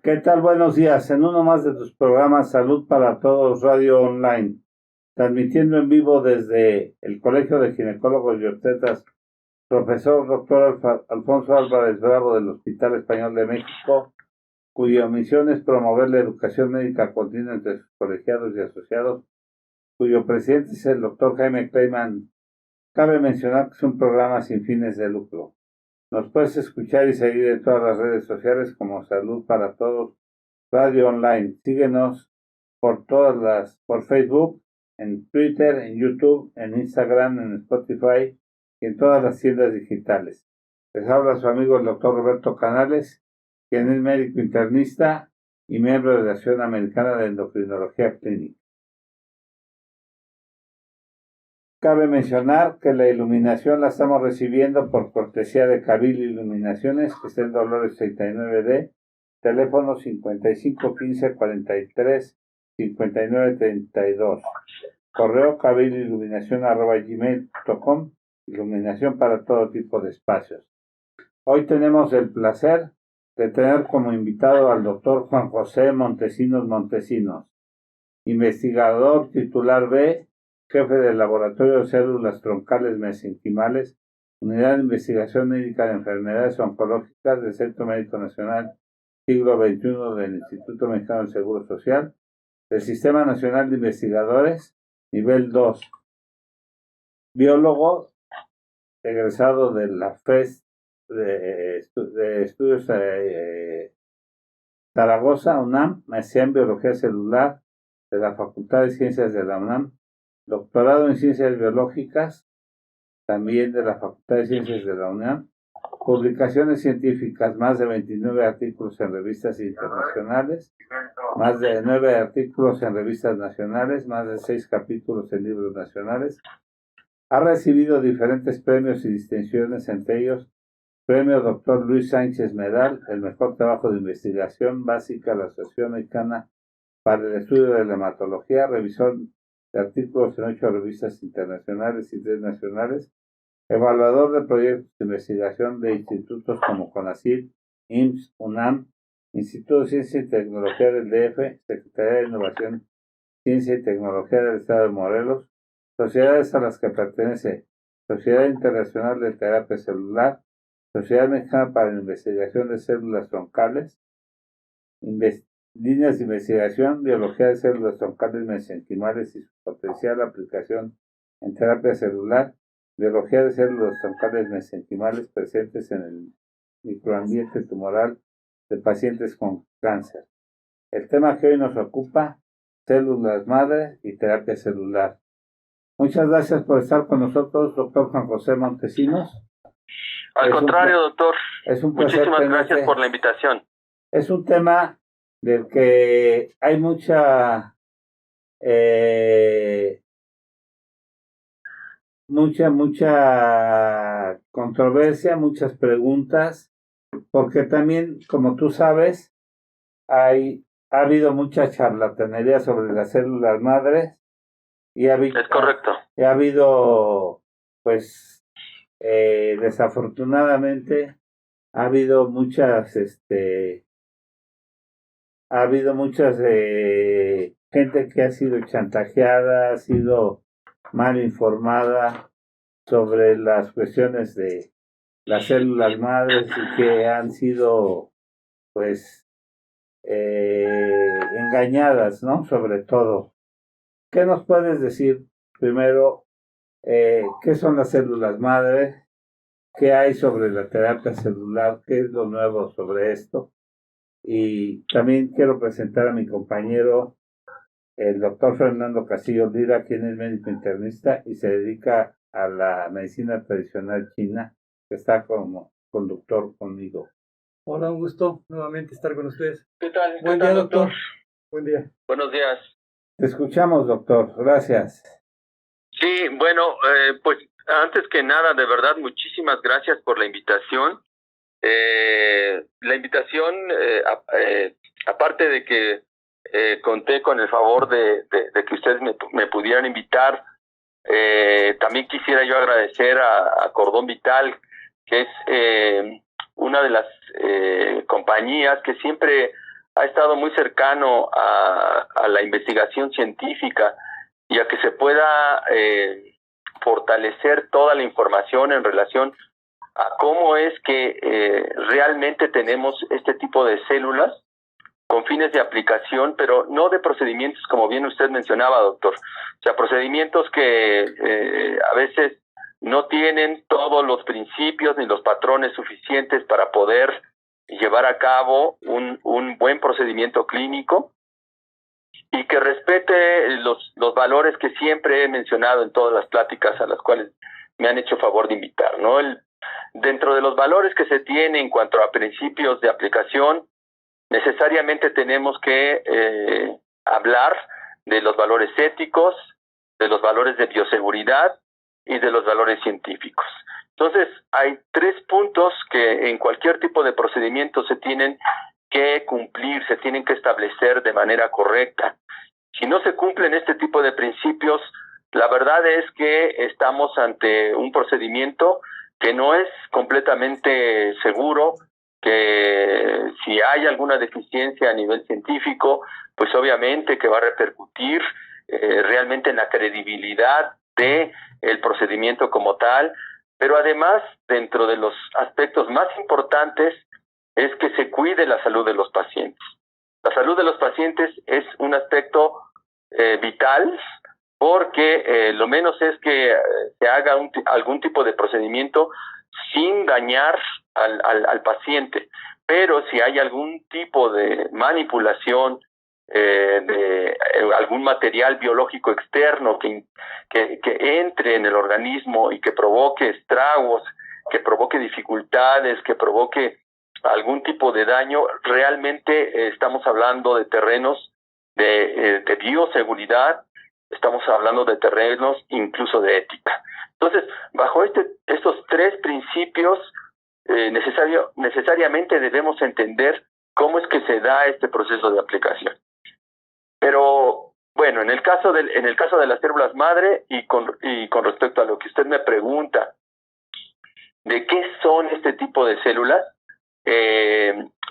¿Qué tal? Buenos días. En uno más de tus programas Salud para Todos Radio Online, transmitiendo en vivo desde el Colegio de Ginecólogos y Obstetras, profesor doctor Alfonso Álvarez Bravo del Hospital Español de México, cuya misión es promover la educación médica continua entre sus colegiados y asociados, cuyo presidente es el doctor Jaime Kleiman. Cabe mencionar que es un programa sin fines de lucro. Nos puedes escuchar y seguir en todas las redes sociales como Salud para Todos Radio Online. Síguenos por Facebook, en Twitter, en YouTube, en Instagram, en Spotify y en todas las tiendas digitales. Les habla su amigo el doctor Roberto Canales, quien es médico internista y miembro de la Asociación Americana de Endocrinología Clínica. Cabe mencionar que la iluminación la estamos recibiendo por cortesía de Cabil Iluminaciones, que está en Dolores 39D, teléfono 5515-43-5932, correo cabililuminacion@gmail.com, iluminación para todo tipo de espacios. Hoy tenemos el placer de tener como invitado al doctor Juan José Montesinos, investigador titular B, jefe del Laboratorio de Células Troncales Mesenquimales, Unidad de Investigación Médica de Enfermedades Oncológicas del Centro Médico Nacional Siglo XXI del Instituto Mexicano del Seguro Social, del Sistema Nacional de Investigadores, nivel 2, biólogo, egresado de la FES de Estudios Zaragoza, UNAM, maestría en Biología Celular de la Facultad de Ciencias de la UNAM, doctorado en Ciencias Biológicas, también de la Facultad de Ciencias de la UNAM, publicaciones científicas, más de 29 artículos en revistas internacionales, más de 9 artículos en revistas nacionales, más de 6 capítulos en libros nacionales. Ha recibido diferentes premios y distinciones, entre ellos Premio Dr. Luis Sánchez Medal, el mejor trabajo de investigación básica de la Asociación Mexicana para el Estudio de la Hematología, revisor de artículos en 8 revistas internacionales y 3 nacionales, evaluador de proyectos de investigación de institutos como CONACYT, IMSS, UNAM, Instituto de Ciencia y Tecnología del DF, Secretaría de Innovación, Ciencia y Tecnología del Estado de Morelos, sociedades a las que pertenece Sociedad Internacional de Terapia Celular, Sociedad Mexicana para la Investigación de Células Troncales, líneas de investigación, biología de células troncales mesenquimales y su potencial aplicación en terapia celular, biología de células troncales mesenquimales presentes en el microambiente tumoral de pacientes con cáncer. El tema que hoy nos ocupa, células madre y terapia celular. Muchas gracias por estar con nosotros, doctor Juan José Montesinos. Al contrario, doctor. Es un placer Muchísimas tenerte. gracias por la invitación. Es un tema del que hay mucha controversia, muchas preguntas, porque también, como tú sabes, ha habido mucha charlatanería sobre las células madres y Es correcto. ha habido, pues, desafortunadamente, ha habido muchas gente que ha sido chantajeada, ha sido mal informada sobre las cuestiones de las células madres y que han sido, pues, engañadas, ¿no? Sobre todo. ¿Qué nos puedes decir primero? ¿Qué son las células madres? ¿Qué hay sobre la terapia celular? ¿Qué es lo nuevo sobre esto? Y también quiero presentar a mi compañero, el doctor Fernando Castillo Lira, quien es médico internista y se dedica a la medicina tradicional china, que está como conductor conmigo. Hola, un gusto nuevamente estar con ustedes. ¿Qué tal? Buen día, doctor. Buen día. Buenos días. Te escuchamos, doctor. Gracias. Sí, bueno, pues antes que nada, de verdad, muchísimas gracias por la invitación. La invitación, aparte de que conté con el favor de que ustedes me pudieran invitar, también quisiera yo agradecer a Cordón Vital, que es una de las compañías que siempre ha estado muy cercano a la investigación científica y a que se pueda fortalecer toda la información en relación a cómo es que realmente tenemos este tipo de células con fines de aplicación, pero no de procedimientos como bien usted mencionaba, doctor. O sea, procedimientos que a veces no tienen todos los principios ni los patrones suficientes para poder llevar a cabo un buen procedimiento clínico y que respete los valores que siempre he mencionado en todas las pláticas a las cuales me han hecho favor de invitar, ¿no? Dentro de los valores que se tienen en cuanto a principios de aplicación, necesariamente tenemos que hablar de los valores éticos, de los valores de bioseguridad y de los valores científicos. Entonces, hay 3 puntos que en cualquier tipo de procedimiento se tienen que cumplir, se tienen que establecer de manera correcta. Si no se cumplen este tipo de principios, la verdad es que estamos ante un procedimiento que no es completamente seguro, que si hay alguna deficiencia a nivel científico, pues obviamente que va a repercutir realmente en la credibilidad de el procedimiento como tal, pero además, dentro de los aspectos más importantes, es que se cuide la salud de los pacientes. La salud de los pacientes es un aspecto vital, porque lo menos es que se haga algún tipo de procedimiento sin dañar al paciente, pero si hay algún tipo de manipulación de algún material biológico externo que entre en el organismo y que provoque estragos, que provoque dificultades, que provoque algún tipo de daño, realmente estamos hablando de terrenos de bioseguridad, estamos hablando de terrenos incluso de ética. Entonces, bajo estos 3 principios, necesariamente debemos entender cómo es que se da este proceso de aplicación. Pero bueno, en el caso de las células madre y con respecto a lo que usted me pregunta de qué son este tipo de células,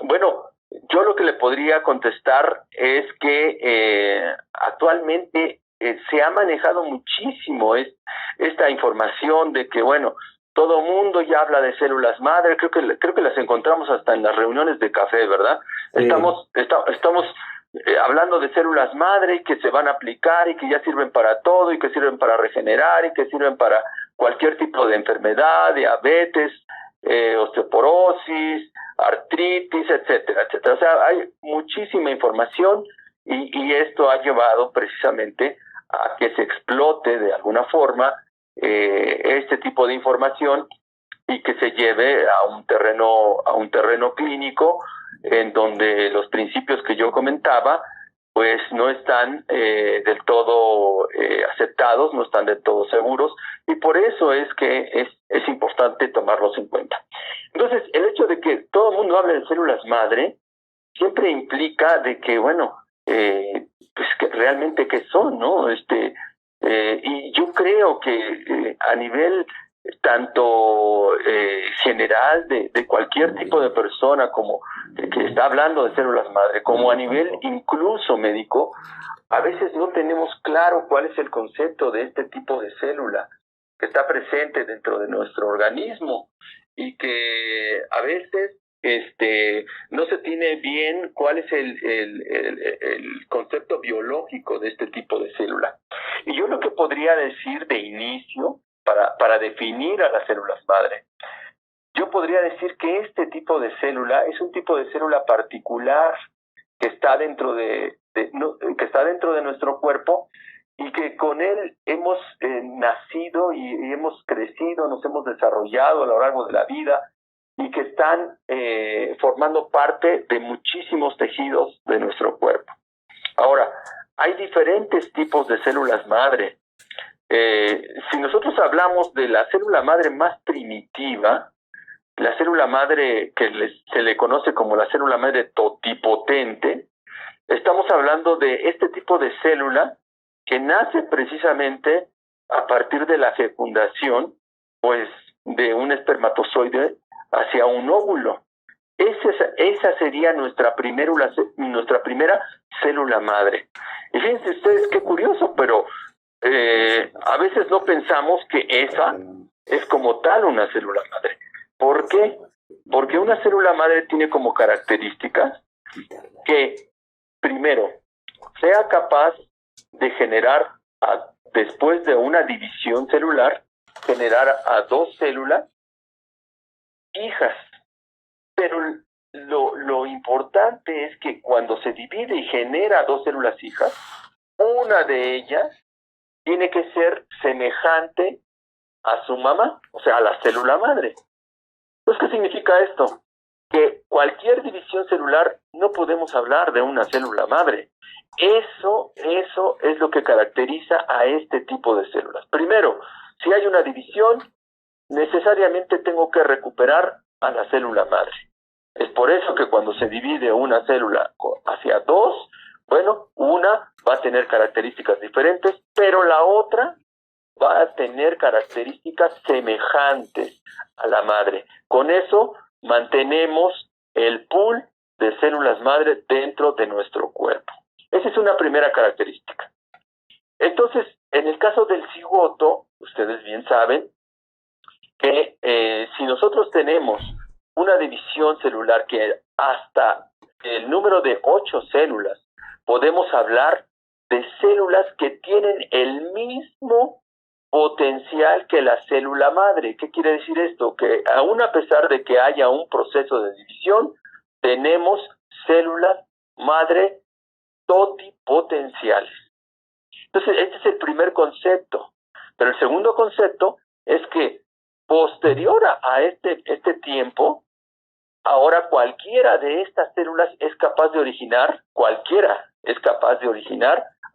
bueno, yo lo que le podría contestar es que actualmente se ha manejado muchísimo esta información de que, bueno, todo mundo ya habla de células madre, creo que las encontramos hasta en las reuniones de café, ¿verdad? Sí. Estamos hablando de células madre que se van a aplicar y que ya sirven para todo y que sirven para regenerar y que sirven para cualquier tipo de enfermedad, diabetes, osteoporosis, artritis, etcétera, etcétera. O sea, hay muchísima información y esto ha llevado precisamente a que se explote de alguna forma este tipo de información y que se lleve a un terreno clínico en donde los principios que yo comentaba pues no están del todo aceptados, no están del todo seguros, y por eso es que es importante tomarlos en cuenta. Entonces, el hecho de que todo el mundo hable de células madre siempre implica de que, bueno, pues que realmente qué son, ¿no? Y yo creo que a nivel tanto general de cualquier tipo de persona como que está hablando de células madre, como a nivel incluso médico, a veces no tenemos claro cuál es el concepto de este tipo de célula que está presente dentro de nuestro organismo y que a veces no se tiene bien cuál es el concepto biológico de este tipo de célula. Y yo lo que podría decir de inicio para definir a las células madre, yo podría decir que este tipo de célula es un tipo de célula particular que está dentro de nuestro cuerpo y que con él hemos nacido y hemos crecido, nos hemos desarrollado a lo largo de la vida y que están formando parte de muchísimos tejidos de nuestro cuerpo. Ahora, hay diferentes tipos de células madre. Si nosotros hablamos de la célula madre más primitiva, la célula madre que se le conoce como la célula madre totipotente, estamos hablando de este tipo de célula que nace precisamente a partir de la fecundación, pues, de un espermatozoide hacia un óvulo. Esa sería nuestra primera célula madre. Y fíjense ustedes qué curioso, pero a veces no pensamos que esa es como tal una célula madre. ¿Por qué? Porque una célula madre tiene como características que, primero, sea capaz de generar, después de una división celular, generar a 2 células hijas. Pero lo importante es que cuando se divide y genera 2 células hijas, una de ellas tiene que ser semejante a su mamá, o sea, a la célula madre. Entonces, ¿qué significa esto? Que cualquier división celular no podemos hablar de una célula madre. Eso es lo que caracteriza a este tipo de células. Primero, si hay una división, necesariamente tengo que recuperar a la célula madre. Es por eso que cuando se divide una célula hacia 2, bueno, una va a tener características diferentes, pero la otra va a tener características semejantes a la madre. Con eso mantenemos el pool de células madre dentro de nuestro cuerpo. Esa es una primera característica. Entonces, en el caso del cigoto, ustedes bien saben que si nosotros tenemos una división celular que hasta el número de 8 células, podemos hablar de células que tienen el mismo potencial que la célula madre. ¿Qué quiere decir esto? Que aún a pesar de que haya un proceso de división, tenemos células madre totipotenciales. Entonces, este es el primer concepto. Pero el segundo concepto es que posterior a este tiempo, ahora cualquiera de estas células es capaz de originar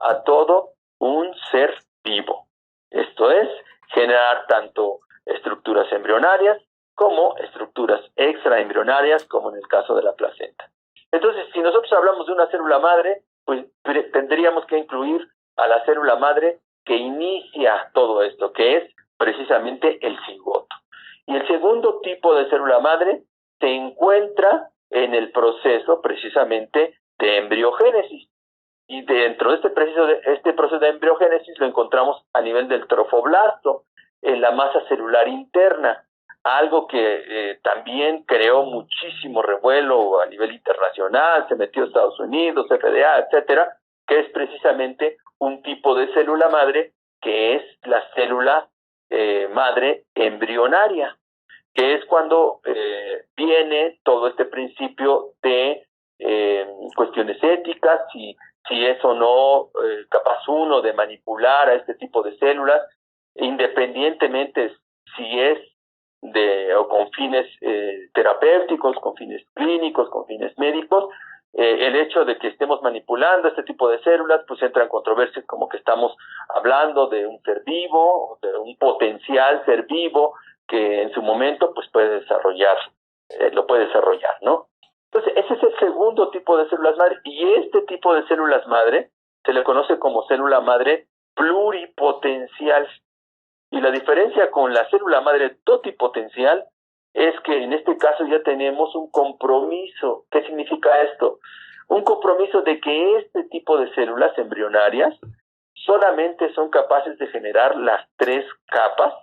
a todo un ser vivo. Esto es, generar tanto estructuras embrionarias como estructuras extraembrionarias, como en el caso de la placenta. Entonces, si nosotros hablamos de una célula madre, pues tendríamos que incluir a la célula madre que inicia todo esto, que es precisamente el cigoto. Y el segundo tipo de célula madre se encuentra en el proceso precisamente de embriogénesis. Y dentro de este proceso de embriogénesis lo encontramos a nivel del trofoblasto, en la masa celular interna, algo que también creó muchísimo revuelo a nivel internacional, se metió a Estados Unidos, FDA, etcétera, que es precisamente un tipo de célula madre que es la célula madre embrionaria, que es cuando viene todo este principio de cuestiones éticas, si es o no capaz uno de manipular a este tipo de células, independientemente si es o con fines terapéuticos, con fines clínicos, con fines médicos. El hecho de que estemos manipulando este tipo de células, pues entra en controversias como que estamos hablando de un ser vivo, de un potencial ser vivo que en su momento pues puede desarrollar, lo puede desarrollar, ¿no? Entonces, ese es el segundo tipo de células madre, y este tipo de células madre se le conoce como célula madre pluripotencial. Y la diferencia con la célula madre totipotencial es que en este caso ya tenemos un compromiso. ¿Qué significa esto? Un compromiso de que este tipo de células embrionarias solamente son capaces de generar las 3 capas,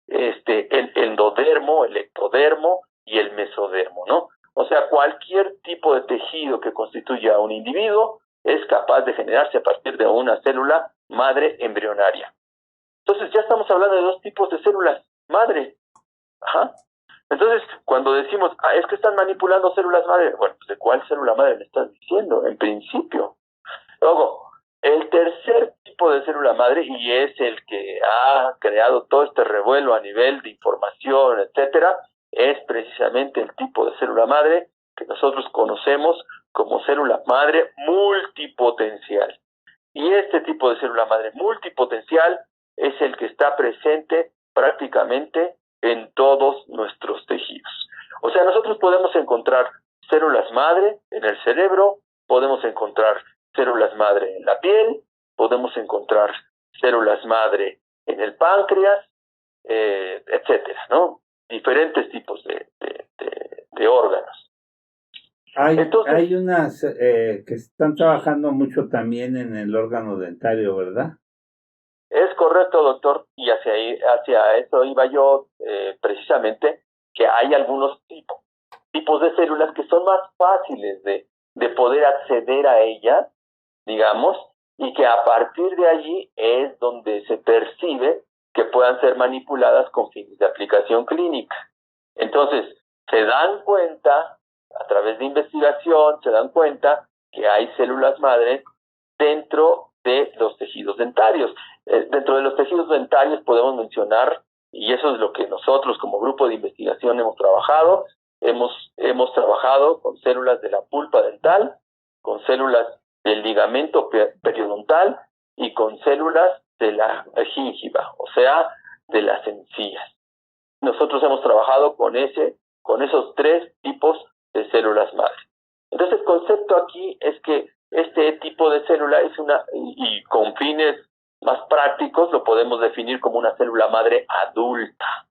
el endodermo, el ectodermo y el mesodermo, ¿no? O sea, cualquier tipo de tejido que constituya a un individuo es capaz de generarse a partir de una célula madre embrionaria. Entonces ya estamos hablando de 2 tipos de células madre. Ajá. Entonces, cuando decimos, es que están manipulando células madre, bueno, pues ¿de cuál célula madre me estás diciendo? En principio. Luego, el tercer tipo de célula madre, y es el que ha creado todo este revuelo a nivel de información, etcétera, es precisamente el tipo de célula madre que nosotros conocemos como célula madre multipotencial. Y este tipo de célula madre multipotencial es el que está presente prácticamente en todos nuestros tejidos. O sea, nosotros podemos encontrar células madre en el cerebro, podemos encontrar células madre en la piel, podemos encontrar células madre en el páncreas, etcétera, ¿no? Diferentes tipos de órganos. Entonces, hay unas que están trabajando mucho también en el órgano dentario, ¿verdad? es correcto, doctor, y hacia eso iba yo precisamente, que hay algunos tipos de células que son más fáciles de poder acceder a ellas, digamos, y que a partir de allí es donde se percibe que puedan ser manipuladas con fines de aplicación clínica. Entonces, se dan cuenta, a través de investigación, se dan cuenta que hay células madres dentro de los tejidos dentarios. Dentro de los tejidos dentarios podemos mencionar, y eso es lo que nosotros como grupo de investigación hemos trabajado, hemos trabajado con células de la pulpa dental, con células del ligamento periodontal y con células de la gingiva, o sea, de las encías. Nosotros hemos trabajado con esos 3 tipos de células madre. Entonces el concepto aquí es que este tipo de célula es y con fines más prácticos lo podemos definir como una célula madre adulta.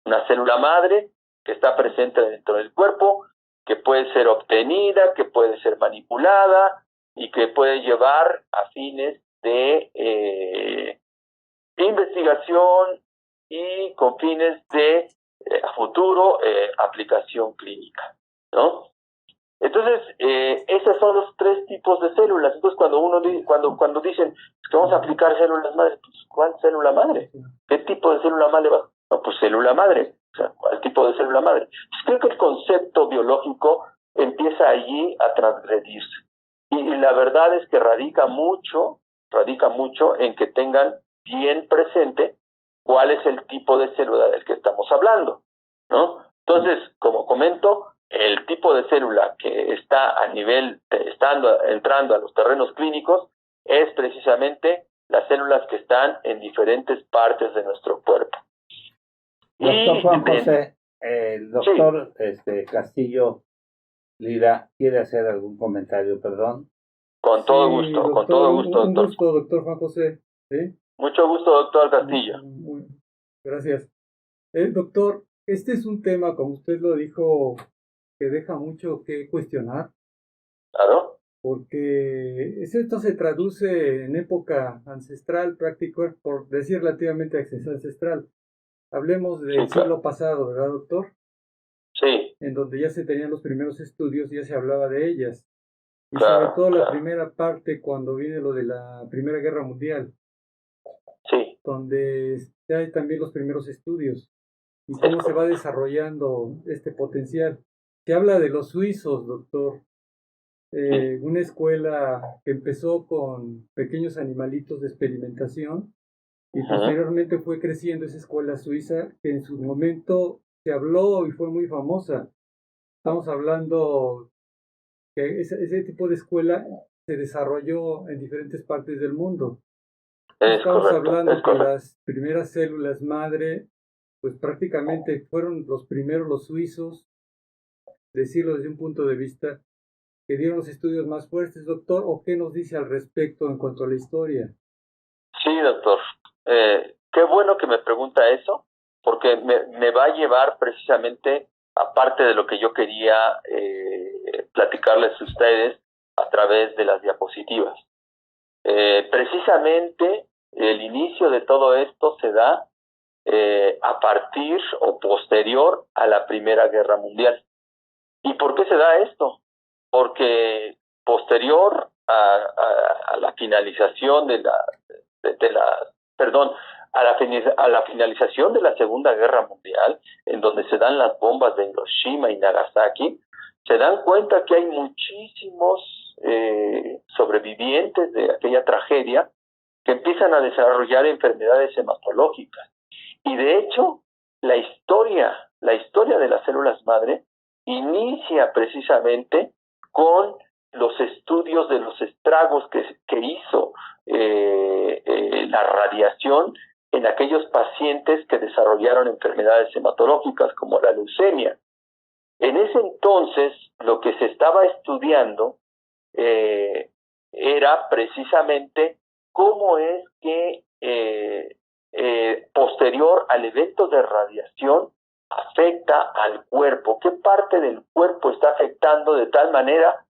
Una célula madre que está presente dentro del cuerpo, que puede ser obtenida, que puede ser manipulada y que puede llevar a fines de investigación y con fines de a futuro aplicación clínica, ¿no? Entonces, esos son los 3 tipos de células. Entonces, cuando dicen que vamos a aplicar células madre, pues, ¿cuál célula madre? ¿Qué tipo de célula madre va? No, pues célula madre. O sea, ¿cuál tipo de célula madre? Pues creo que el concepto biológico empieza allí a transgredirse. Y la verdad es que radica mucho en que tengan bien presente cuál es el tipo de célula del que estamos hablando, ¿no? Entonces, como comento, el tipo de célula que está entrando a los terrenos clínicos es precisamente las células que están en diferentes partes de nuestro cuerpo. Doctor Juan José, el doctor Castillo Lira quiere hacer algún comentario, perdón. Con todo gusto, doctor, con todo gusto, doctor. Un gusto, doctor Juan José. ¿Sí? Mucho gusto, doctor Castillo. Gracias. Doctor, este es un tema, como usted lo dijo, que deja mucho que cuestionar. Claro. Porque esto se traduce en época ancestral, práctico, por decir relativamente ancestral. Hablemos del siglo pasado, ¿verdad, doctor? Sí. En donde ya se tenían los primeros estudios, ya se hablaba de ellas. Y sobre todo la primera parte, cuando viene lo de la Primera Guerra Mundial. Sí. Donde hay también los primeros estudios. Y cómo se va desarrollando este potencial. Se habla de los suizos, doctor. Una escuela que empezó con pequeños animalitos de experimentación y posteriormente fue creciendo esa escuela suiza que en su momento se habló y fue muy famosa. Estamos hablando que ese tipo de escuela se desarrolló en diferentes partes del mundo. Estamos hablando que las primeras células madre, pues prácticamente fueron los primeros los suizos, decirlo desde un punto de vista, que dieron los estudios más fuertes, doctor, ¿o qué nos dice al respecto en cuanto a la historia? Sí, doctor. Qué bueno que me pregunta eso, porque me va a llevar precisamente, aparte de lo que yo quería platicarles a ustedes a través de las diapositivas. Precisamente el inicio de todo esto se da a partir o posterior a la Primera Guerra Mundial. ¿Y por qué se da esto? Porque posterior a la finalización a la finalización de la Segunda Guerra Mundial, en donde se dan las bombas de Hiroshima y Nagasaki, se dan cuenta que hay muchísimos sobrevivientes de aquella tragedia que empiezan a desarrollar enfermedades hematológicas. Y de hecho, la historia de las células madre inicia precisamente con los estudios de los estragos que hizo la radiación en aquellos pacientes que desarrollaron enfermedades hematológicas como la leucemia. En ese entonces, lo que se estaba estudiando era precisamente cómo es que posterior al evento de radiación afecta al cuerpo, qué parte del cuerpo está afectando de tal manera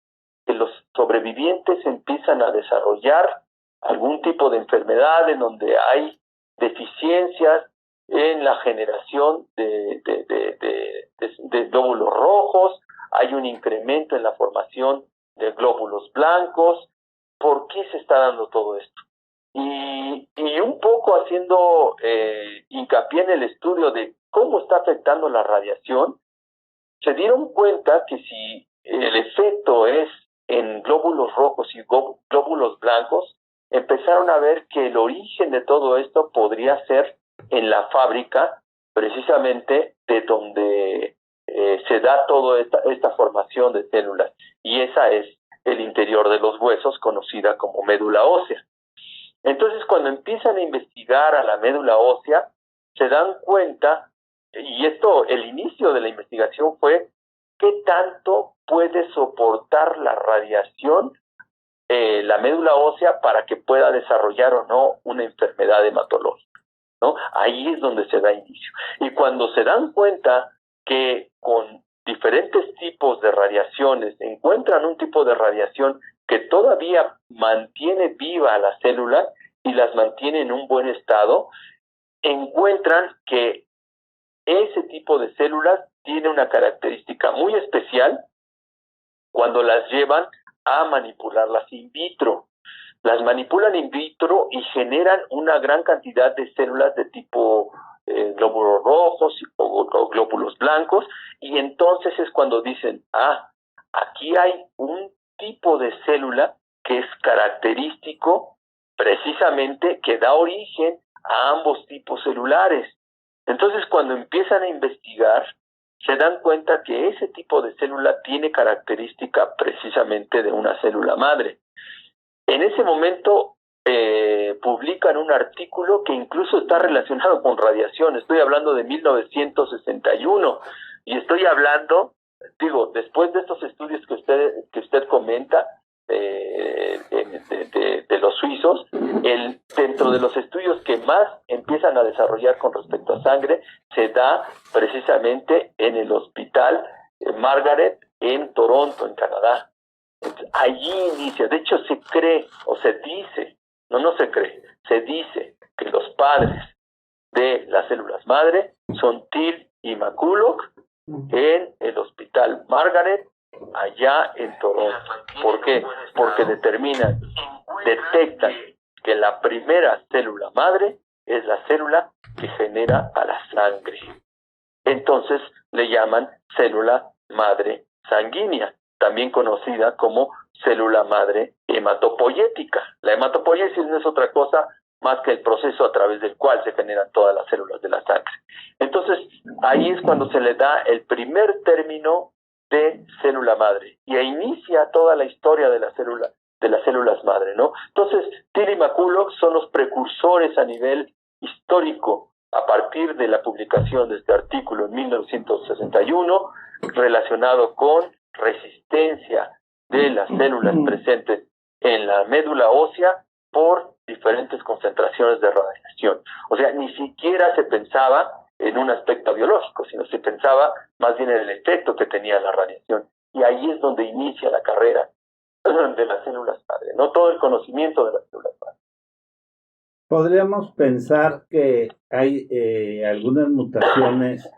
que los sobrevivientes empiezan a desarrollar algún tipo de enfermedad en donde hay deficiencias en la generación de glóbulos rojos, hay un incremento en la formación de glóbulos blancos. ¿Por qué se está dando todo esto? Y un poco haciendo hincapié en el estudio de cómo está afectando la radiación, se dieron cuenta que si el efecto es en glóbulos rojos y glóbulos blancos, empezaron a ver que el origen de todo esto podría ser en la fábrica, precisamente de donde se da toda esta formación de células, y esa es el interior de los huesos, conocida como médula ósea. Entonces, cuando empiezan a investigar a la médula ósea, se dan cuenta, y esto, el inicio de la investigación fue qué tanto puede soportar la radiación la médula ósea para que pueda desarrollar o no una enfermedad hematológica, ¿no? Ahí es donde se da inicio. Y cuando se dan cuenta que con diferentes tipos de radiaciones encuentran un tipo de radiación que todavía mantiene viva a la célula y las mantiene en un buen estado, encuentran que ese tipo de células tiene una característica muy especial cuando las llevan a manipularlas in vitro. Las manipulan in vitro y generan una gran cantidad de células de tipo glóbulos rojos o glóbulos blancos, y entonces es cuando dicen, aquí hay un tipo de célula que es característico, precisamente que da origen a ambos tipos celulares. Entonces, cuando empiezan a investigar, se dan cuenta que ese tipo de célula tiene característica precisamente de una célula madre. En ese momento publican un artículo que incluso está relacionado con radiación. Estoy hablando de 1961 y estoy hablando, después de estos estudios que usted comenta, de los suizos, dentro de los estudios que más empiezan a desarrollar con respecto a sangre, se da precisamente en el hospital Margaret en Toronto, en Canadá. Allí inicia, de hecho se cree, o se dice, no se cree, se dice que los padres de las células madre son Till y McCulloch en el hospital Margaret, allá en Toronto. ¿Por qué? Porque detectan que la primera célula madre es la célula que genera a la sangre. Entonces le llaman célula madre sanguínea, también conocida como célula madre hematopoyética. La hematopoiesis no es otra cosa más que el proceso a través del cual se generan todas las células de la sangre. Entonces, ahí es cuando se le da el primer término de célula madre, y ahí inicia toda la historia de las células madre, ¿no? Entonces, Till y McCulloch son los precursores a nivel histórico a partir de la publicación de este artículo en 1961 relacionado con resistencia de las células presentes en la médula ósea por diferentes concentraciones de radiación. O sea, ni siquiera se pensaba en un aspecto biológico, sino se pensaba más bien en el efecto que tenía la radiación. Y ahí es donde inicia la carrera de las células madre, no todo el conocimiento de las células madre. Podríamos pensar que hay algunas mutaciones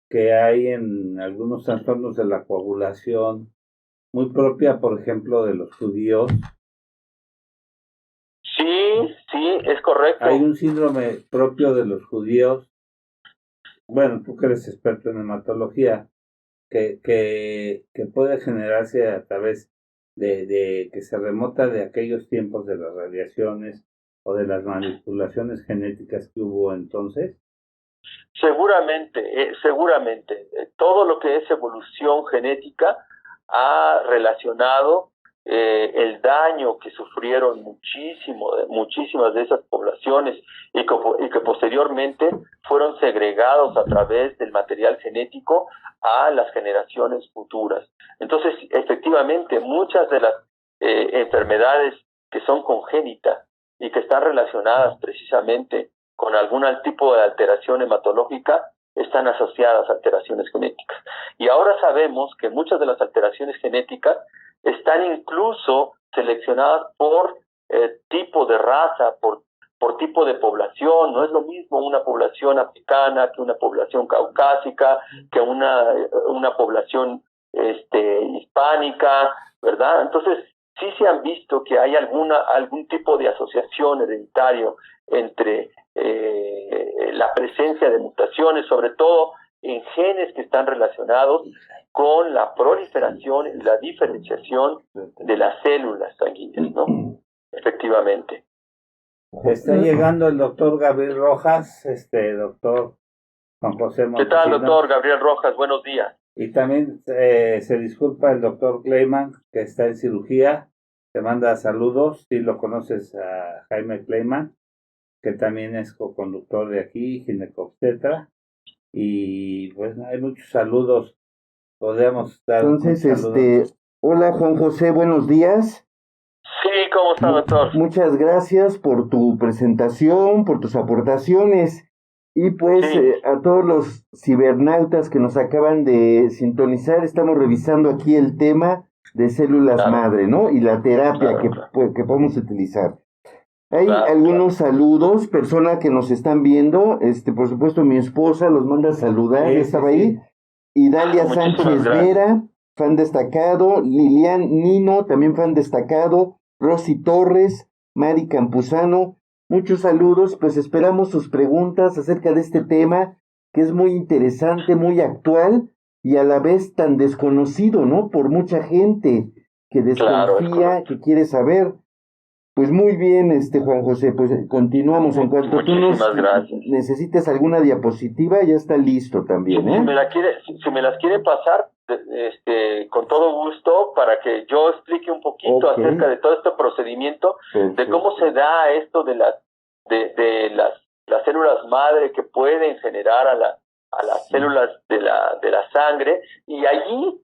que hay en algunos trastornos de la coagulación, muy propia, por ejemplo, de los judíos. Sí, es correcto. Hay un síndrome propio de los judíos. Bueno, tú que eres experto en hematología, que puede generarse a través de que se remota de aquellos tiempos de las radiaciones o de las manipulaciones genéticas que hubo entonces. Seguramente. Todo lo que es evolución genética ha relacionado el daño que sufrieron muchísimas de esas poblaciones y que posteriormente fueron segregados a través del material genético a las generaciones futuras. Entonces, efectivamente, muchas de las enfermedades que son congénitas y que están relacionadas precisamente con algún tipo de alteración hematológica están asociadas a alteraciones genéticas. Y ahora sabemos que muchas de las alteraciones genéticas están incluso seleccionadas por tipo de raza, por tipo de población. No es lo mismo una población africana que una población caucásica, que una población hispánica, ¿verdad? Entonces, sí se han visto que hay algún tipo de asociación hereditario entre la presencia de mutaciones, sobre todo en genes que están relacionados con la proliferación y la diferenciación de las células sanguíneas, ¿no? Efectivamente. Está llegando el doctor Gabriel Rojas, doctor Juan José Montesinos. ¿Qué tal, doctor Gabriel Rojas? Buenos días. Y también se disculpa el doctor Kleiman, que está en cirugía. Te manda saludos. Si lo conoces a Jaime Kleiman, que también es co-conductor de aquí, ginecobstetra. Y pues hay muchos saludos. Podemos dar. Entonces, hola Juan José, buenos días. Sí, ¿cómo está, doctor? Muchas gracias por tu presentación, por tus aportaciones. Y pues Sí. A todos los cibernautas que nos acaban de sintonizar, estamos revisando aquí el tema de células madre, ¿no? Y la terapia que podemos utilizar. Hay algunos saludos, personas que nos están viendo, por supuesto mi esposa los manda a saludar, estaba ahí. Y Dalia Sánchez Vera, fan destacado, Lilian Nino, también fan destacado, Rosy Torres, Mari Campuzano, muchos saludos, pues esperamos sus preguntas acerca de este tema que es muy interesante, muy actual y a la vez tan desconocido, ¿no? Por mucha gente que desconfía, que quiere saber. Pues muy bien, Juan José, pues continuamos. En cuanto tú necesites alguna diapositiva, ya está listo también, ¿eh? Si me las quiere pasar, con todo gusto, para que yo explique un poquito acerca de todo este procedimiento, de cómo se da esto de las células madre que pueden generar a las células de la sangre, y allí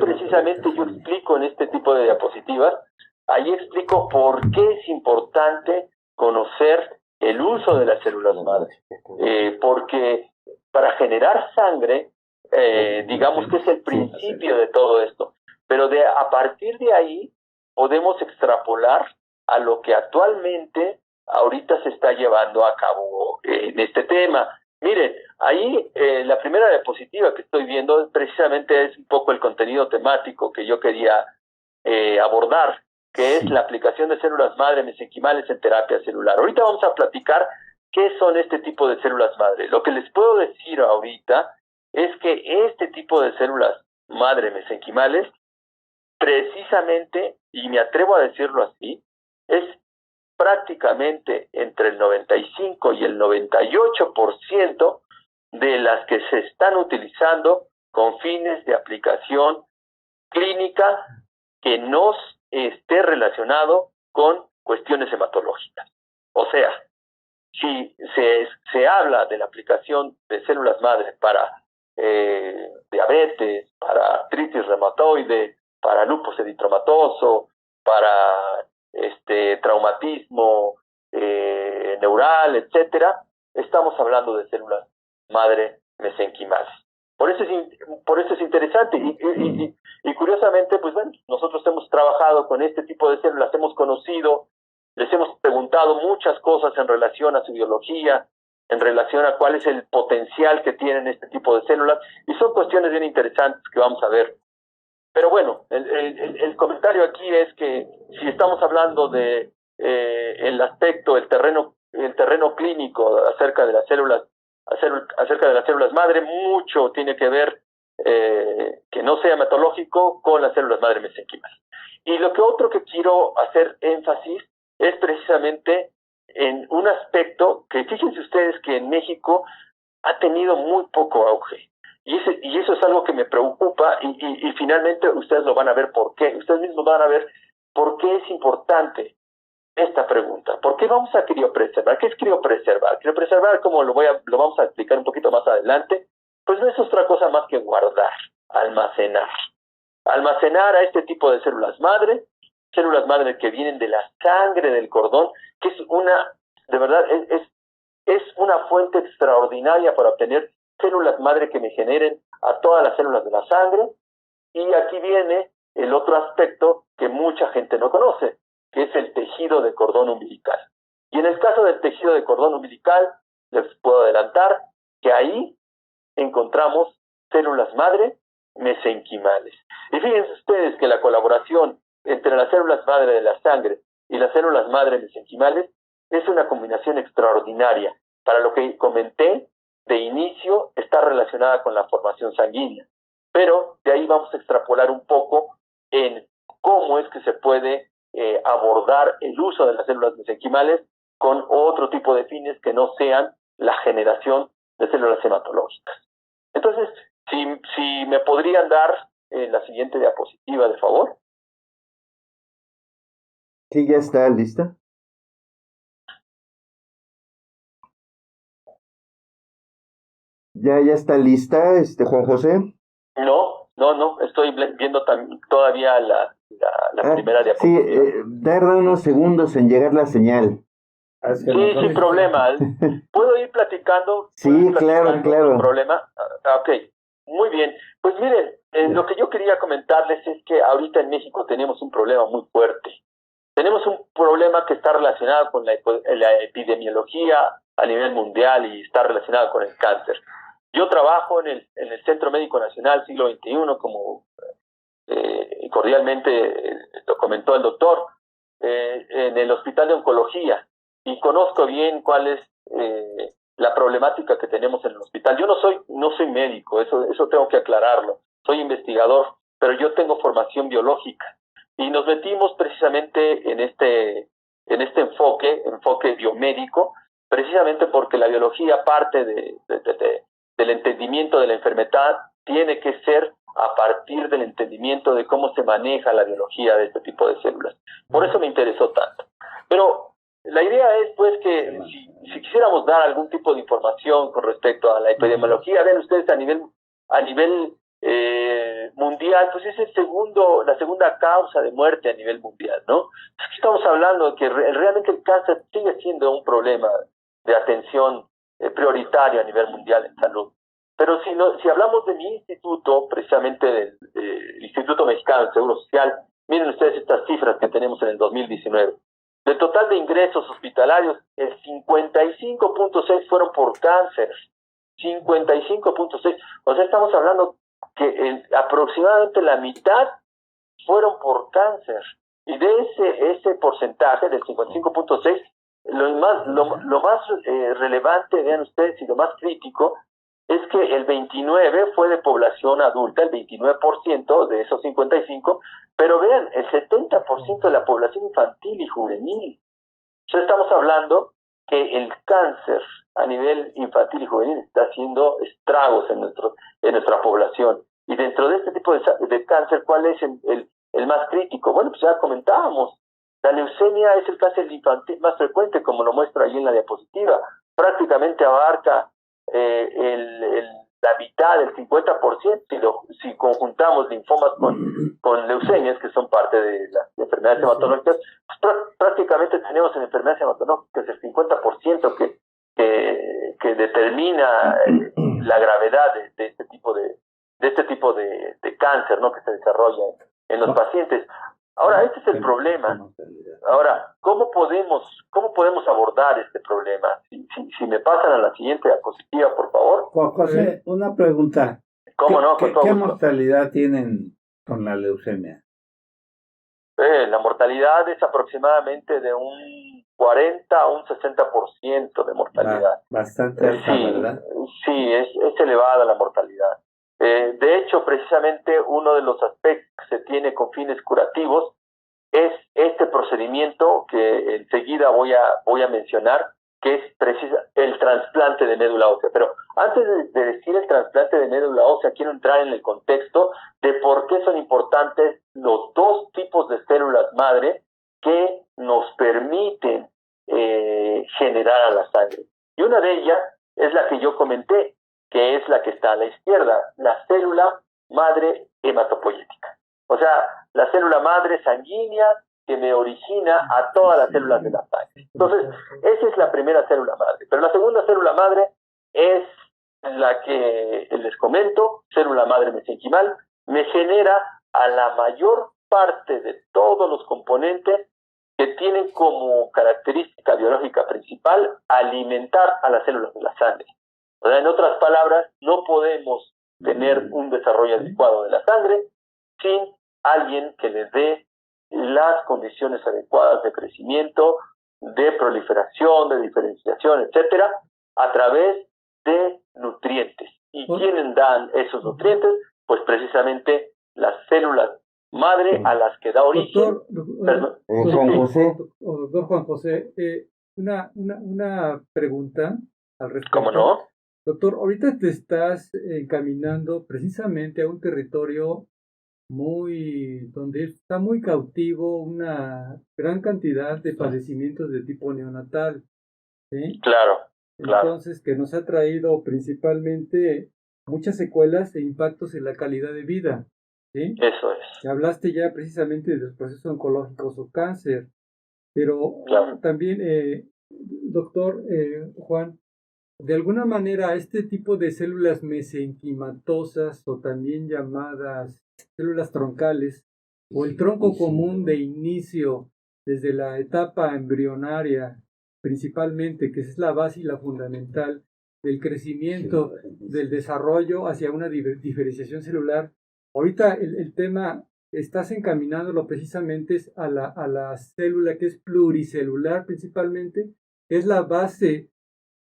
precisamente yo explico en este tipo de diapositivas. Ahí explico por qué es importante conocer el uso de las células madre, porque para generar sangre, digamos que es el principio de todo esto, pero a partir de ahí podemos extrapolar a lo que actualmente ahorita se está llevando a cabo en este tema. Miren, ahí la primera diapositiva que estoy viendo precisamente es un poco el contenido temático que yo quería abordar, que es la aplicación de células madre mesenquimales en terapia celular. Ahorita vamos a platicar qué son este tipo de células madre. Lo que les puedo decir ahorita es que este tipo de células madre mesenquimales, precisamente, y me atrevo a decirlo así, es prácticamente entre el 95 y el 98% de las que se están utilizando con fines de aplicación clínica que no esté relacionado con cuestiones hematológicas. O sea, si se habla de la aplicación de células madre para diabetes, para artritis reumatoide, para lupus eritematoso, para traumatismo neural, etcétera, estamos hablando de células madre mesenquimales. Por eso es interesante y curiosamente, pues bueno, nosotros hemos trabajado con este tipo de células, hemos conocido, les hemos preguntado muchas cosas en relación a su biología, en relación a cuál es el potencial que tienen este tipo de células, y son cuestiones bien interesantes que vamos a ver. Pero bueno, el comentario aquí es que si estamos hablando de el aspecto, el terreno clínico acerca de las células madre, mucho tiene que ver que no sea hematológico con las células madre mesenquimales. Y lo que otro que quiero hacer énfasis es precisamente en un aspecto que fíjense ustedes que en México ha tenido muy poco auge. Y eso es algo que me preocupa y finalmente ustedes lo van a ver por qué. Ustedes mismos van a ver por qué es importante esta pregunta. ¿Por qué vamos a criopreservar? ¿Qué es criopreservar? Criopreservar, como lo vamos a explicar un poquito más adelante, pues no es otra cosa más que guardar, almacenar. Almacenar a este tipo de células madre que vienen de la sangre del cordón, que es una, de verdad, es una fuente extraordinaria para obtener células madre que me generen a todas las células de la sangre. Y aquí viene el otro aspecto que mucha gente no conoce, que es el tejido de cordón umbilical. Y en el caso del tejido de cordón umbilical, les puedo adelantar que ahí encontramos células madre mesenquimales. Y fíjense ustedes que la colaboración entre las células madre de la sangre y las células madre mesenquimales es una combinación extraordinaria. Para lo que comenté, de inicio está relacionada con la formación sanguínea, pero de ahí vamos a extrapolar un poco en cómo es que se puede abordar el uso de las células mesenquimales con otro tipo de fines que no sean la generación de células hematológicas. Entonces, si me podrían dar la siguiente diapositiva, de favor. Sí, ya está lista. Ya está lista, Juan José. No, estoy viendo todavía la primera diapositiva. Sí, tarda unos segundos en llegar la señal. Sí, sin problema. ¿Puedo ir platicando? Sí, claro. Sin problema. Ok, muy bien. Pues miren, lo que yo quería comentarles es que ahorita en México tenemos un problema muy fuerte. Tenemos un problema que está relacionado con la epidemiología a nivel mundial y está relacionado con el cáncer. Yo trabajo en el Centro Médico Nacional Siglo XXI, como cordialmente lo comentó el doctor, en el Hospital de Oncología, y conozco bien cuál es la problemática que tenemos en el hospital. Yo no soy médico, eso tengo que aclararlo. Soy investigador, pero yo tengo formación biológica. Y nos metimos precisamente en este enfoque biomédico, precisamente porque la biología, parte del entendimiento de la enfermedad, tiene que ser a partir del entendimiento de cómo se maneja la biología de este tipo de células. Por eso me interesó tanto. Pero la idea es, pues, que si quisiéramos dar algún tipo de información con respecto a la epidemiología, vean ustedes a nivel mundial, pues es la segunda causa de muerte a nivel mundial, ¿no? Aquí estamos hablando de que realmente el cáncer sigue siendo un problema de atención prioritario a nivel mundial en salud. Pero si hablamos de mi instituto, precisamente del Instituto Mexicano del Seguro Social, miren ustedes estas cifras que tenemos en el 2019. Del total de ingresos hospitalarios, el 55.6 fueron por cáncer. 55.6. O sea, estamos hablando que aproximadamente la mitad fueron por cáncer. Y de ese porcentaje, del 55.6, lo más relevante, vean ustedes, y lo más crítico, es que el 29 fue de población adulta, el 29% de esos 55, pero vean, el 70% de la población infantil y juvenil. Entonces estamos hablando que el cáncer a nivel infantil y juvenil está haciendo estragos en nuestra población. Y dentro de este tipo de cáncer, ¿cuál es el más crítico? Bueno, pues ya comentábamos, la leucemia es el cáncer infantil más frecuente, como lo muestra ahí en la diapositiva. Prácticamente abarca la mitad, el 50%, si conjuntamos linfomas con leucemias, que son parte de las enfermedades hematológicas, pues prácticamente tenemos en enfermedades hematológicas el 50% que determina la gravedad de este tipo de cáncer, ¿no?, que se desarrolla en los pacientes. Ahora, este es el problema. Ahora, ¿cómo podemos abordar este problema? Si me pasan a la siguiente diapositiva, por favor. Juan José, una pregunta. ¿Cómo no? ¿Qué mortalidad tienen con la leucemia? La mortalidad es aproximadamente de un 40 a un 60% de mortalidad. Bastante alta, ¿verdad? Sí, es elevada la mortalidad. De hecho, precisamente uno de los aspectos que se tiene con fines curativos es este procedimiento que enseguida voy a mencionar, que es el trasplante de médula ósea. Pero antes de decir el trasplante de médula ósea, quiero entrar en el contexto de por qué son importantes los dos tipos de células madre que nos permiten generar a la sangre. Y una de ellas es la que yo comenté, que es la que está a la izquierda, la célula madre hematopoyética. O sea, la célula madre sanguínea que me origina a todas las células de la sangre. Entonces, esa es la primera célula madre. Pero la segunda célula madre es la que les comento, célula madre mesenquimal, me genera a la mayor parte de todos los componentes que tienen como característica biológica principal alimentar a las células de la sangre. O sea, en otras palabras, no podemos tener un desarrollo adecuado de la sangre sin alguien que les dé las condiciones adecuadas de crecimiento, de proliferación, de diferenciación, etcétera, a través de nutrientes. ¿Y quiénes dan esos nutrientes? Pues precisamente las células madre a las que da origen. Doctor Juan José, una pregunta al respecto. ¿Cómo no? Doctor, ahorita te estás encaminando precisamente a un territorio donde está muy cautivo una gran cantidad de padecimientos de tipo neonatal, ¿sí? Claro. Entonces, que nos ha traído principalmente muchas secuelas e impactos en la calidad de vida, ¿sí? Eso es. Hablaste ya precisamente de los procesos oncológicos o cáncer, pero también, doctor Juan, de alguna manera este tipo de células mesenquimatosas o también llamadas células troncales o el tronco común de inicio desde la etapa embrionaria principalmente, que es la base y la fundamental del crecimiento, del desarrollo hacia una diferenciación celular. Ahorita el tema estás encaminándolo precisamente a la célula que es pluricelular principalmente, que es la base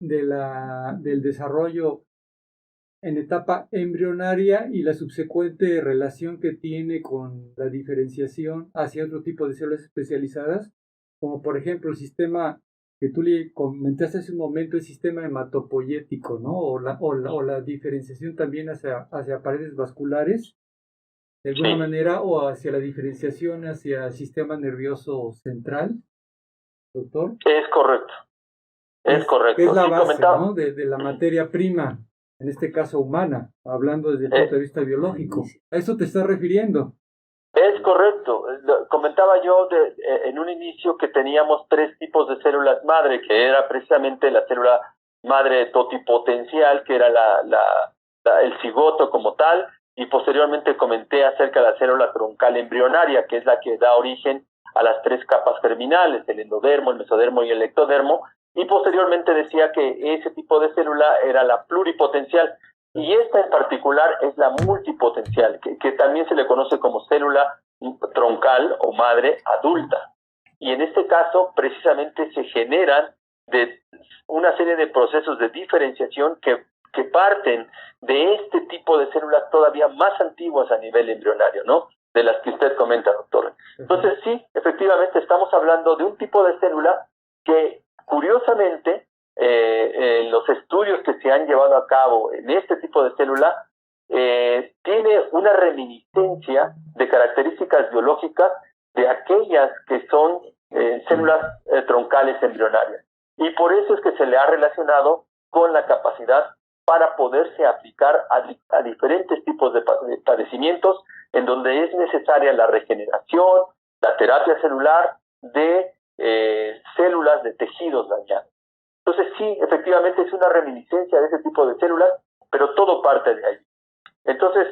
del desarrollo en etapa embrionaria y la subsecuente relación que tiene con la diferenciación hacia otro tipo de células especializadas, como por ejemplo el sistema que tú le comentaste hace un momento, el sistema hematopoyético, ¿no? O la diferenciación también hacia paredes vasculares, de alguna manera, o hacia la diferenciación hacia el sistema nervioso central, doctor. Es correcto. Es correcto. Es la base, ¿no? de la materia prima, en este caso humana, hablando desde el punto de vista biológico. ¿A eso te estás refiriendo? Es correcto. Comentaba yo en un inicio que teníamos 3 tipos de células madre, que era precisamente la célula madre totipotencial, que era el cigoto como tal, y posteriormente comenté acerca de la célula troncal embrionaria, que es la que da origen a las 3 capas germinales, el endodermo, el mesodermo y el ectodermo, y posteriormente decía que ese tipo de célula era la pluripotencial, y esta en particular es la multipotencial, que también se le conoce como célula troncal o madre adulta. Y en este caso, precisamente se generan de una serie de procesos de diferenciación que parten de este tipo de células todavía más antiguas a nivel embrionario, ¿no? De las que usted comenta, doctor. Entonces, sí, efectivamente estamos hablando de un tipo de célula que, curiosamente, los estudios que se han llevado a cabo en este tipo de célula tiene una reminiscencia de características biológicas de aquellas que son células troncales embrionarias. Y por eso es que se le ha relacionado con la capacidad para poderse aplicar a diferentes tipos de padecimientos en donde es necesaria la regeneración, la terapia celular de células de tejidos dañados. Entonces sí, efectivamente es una reminiscencia de ese tipo de células, pero todo parte de ahí. Entonces,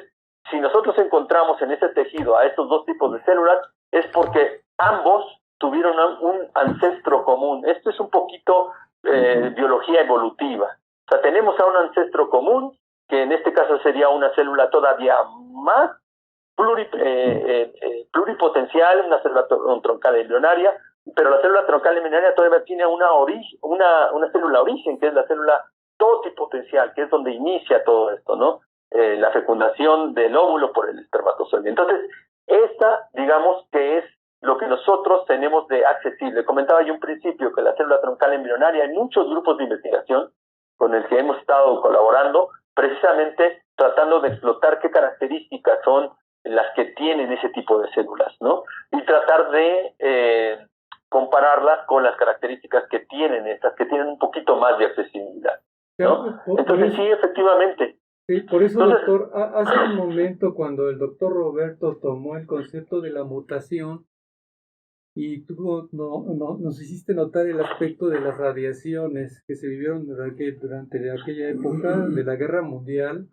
si nosotros encontramos en ese tejido a estos 2 tipos de células, es porque ambos tuvieron un ancestro común. Esto es un poquito biología evolutiva. O sea, tenemos a un ancestro común, que en este caso sería una célula todavía más pluripotencial, una célula troncal embrionaria, pero la célula troncal embrionaria todavía tiene una célula origen, que es la célula totipotencial, que es donde inicia todo esto, ¿no? La fecundación del óvulo por el espermatozoide. Entonces, esta, digamos que es lo que nosotros tenemos de accesible. Comentaba yo un principio que la célula troncal embrionaria, hay muchos grupos de investigación con el que hemos estado colaborando, precisamente tratando de explotar qué características son las que tienen ese tipo de células, ¿no? Y tratar de compararlas con las características que tienen estas, que tienen un poquito más de accesibilidad, ¿no? Entonces sí, efectivamente. Sí, por eso, doctor, hace un momento cuando el doctor Roberto tomó el concepto de la mutación, y tú nos hiciste notar el aspecto de las radiaciones que se vivieron durante aquella época de la Guerra Mundial.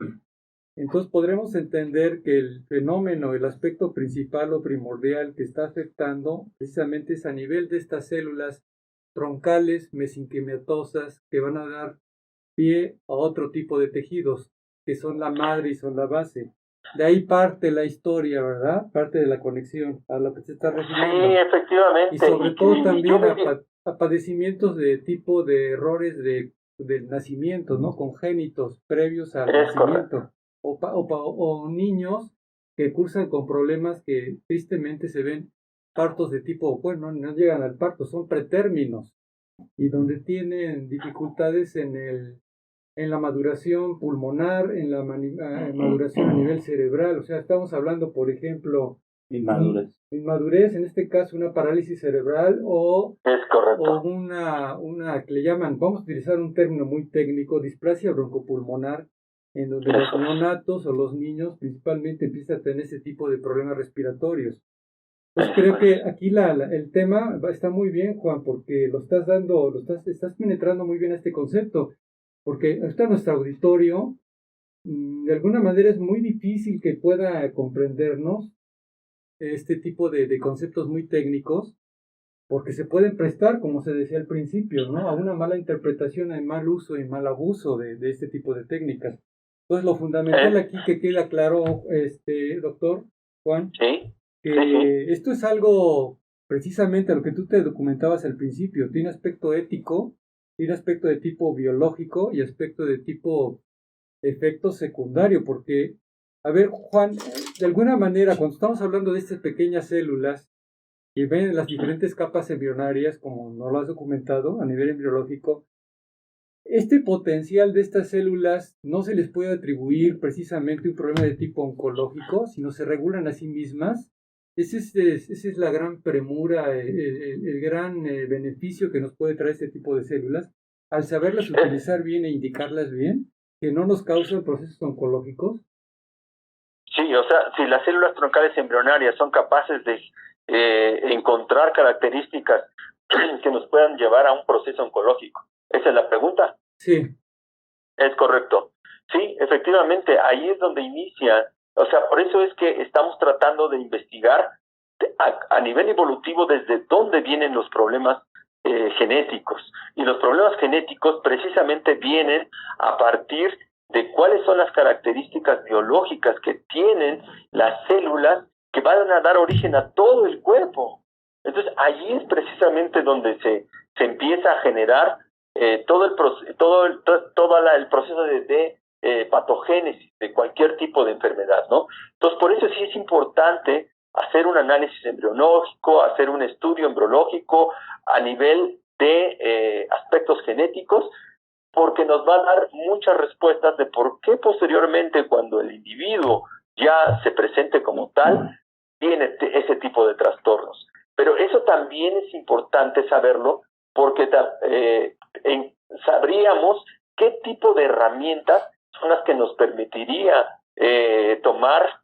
Entonces podremos entender que el fenómeno, el aspecto principal o primordial que está afectando precisamente es a nivel de estas células troncales mesenquimatosas que van a dar pie a otro tipo de tejidos, que son la madre y son la base. De ahí parte la historia, ¿verdad? Parte de la conexión a lo que se está refiriendo. Sí, efectivamente. Y sobre todo también a padecimientos de tipo de errores del nacimiento, ¿no? Congénitos previos al nacimiento. O niños que cursan con problemas que tristemente se ven partos de tipo, bueno, no llegan al parto, son pretérminos, y donde tienen dificultades en la maduración pulmonar, en la maduración a nivel cerebral. O sea, estamos hablando, por ejemplo, inmadurez, en este caso una parálisis cerebral o una que le llaman, vamos a utilizar un término muy técnico, displasia broncopulmonar, en donde los neonatos o los niños principalmente empiezan a tener ese tipo de problemas respiratorios. Entonces creo que aquí el tema está muy bien, Juan, porque estás penetrando muy bien este concepto, porque está nuestro auditorio, de alguna manera es muy difícil que pueda comprendernos este tipo de conceptos muy técnicos, porque se pueden prestar, como se decía al principio, ¿no?, a una mala interpretación, a mal uso y mal abuso de este tipo de técnicas. Entonces lo fundamental aquí que queda claro, doctor Juan, que esto es algo precisamente a lo que tú te documentabas al principio, tiene aspecto ético, tiene aspecto de tipo biológico y aspecto de tipo efecto secundario, porque, a ver, Juan, de alguna manera, cuando estamos hablando de estas pequeñas células que ven las diferentes capas embrionarias, como nos lo has documentado a nivel embriológico, este potencial de estas células no se les puede atribuir precisamente un problema de tipo oncológico, sino se regulan a sí mismas. Esa es la gran premura, el gran beneficio que nos puede traer este tipo de células, al saberlas utilizar bien e indicarlas bien, que no nos causan procesos oncológicos. Sí, o sea, si las células troncales embrionarias son capaces de encontrar características que nos puedan llevar a un proceso oncológico. ¿Esa es la pregunta? Sí. Es correcto. Sí, efectivamente, ahí es donde inicia. O sea, por eso es que estamos tratando de investigar a nivel evolutivo desde dónde vienen los problemas genéticos. Y los problemas genéticos precisamente vienen a partir de cuáles son las características biológicas que tienen las células que van a dar origen a todo el cuerpo. Entonces, allí es precisamente donde se empieza a generar todo el proceso de patogénesis de cualquier tipo de enfermedad, ¿no? Entonces, por eso sí es importante hacer un análisis embriológico, hacer un estudio embriológico a nivel de aspectos genéticos, porque nos va a dar muchas respuestas de por qué posteriormente, cuando el individuo ya se presente como tal, tiene ese tipo de trastornos. Pero eso también es importante saberlo, porque sabríamos qué tipo de herramientas son las que nos permitiría tomar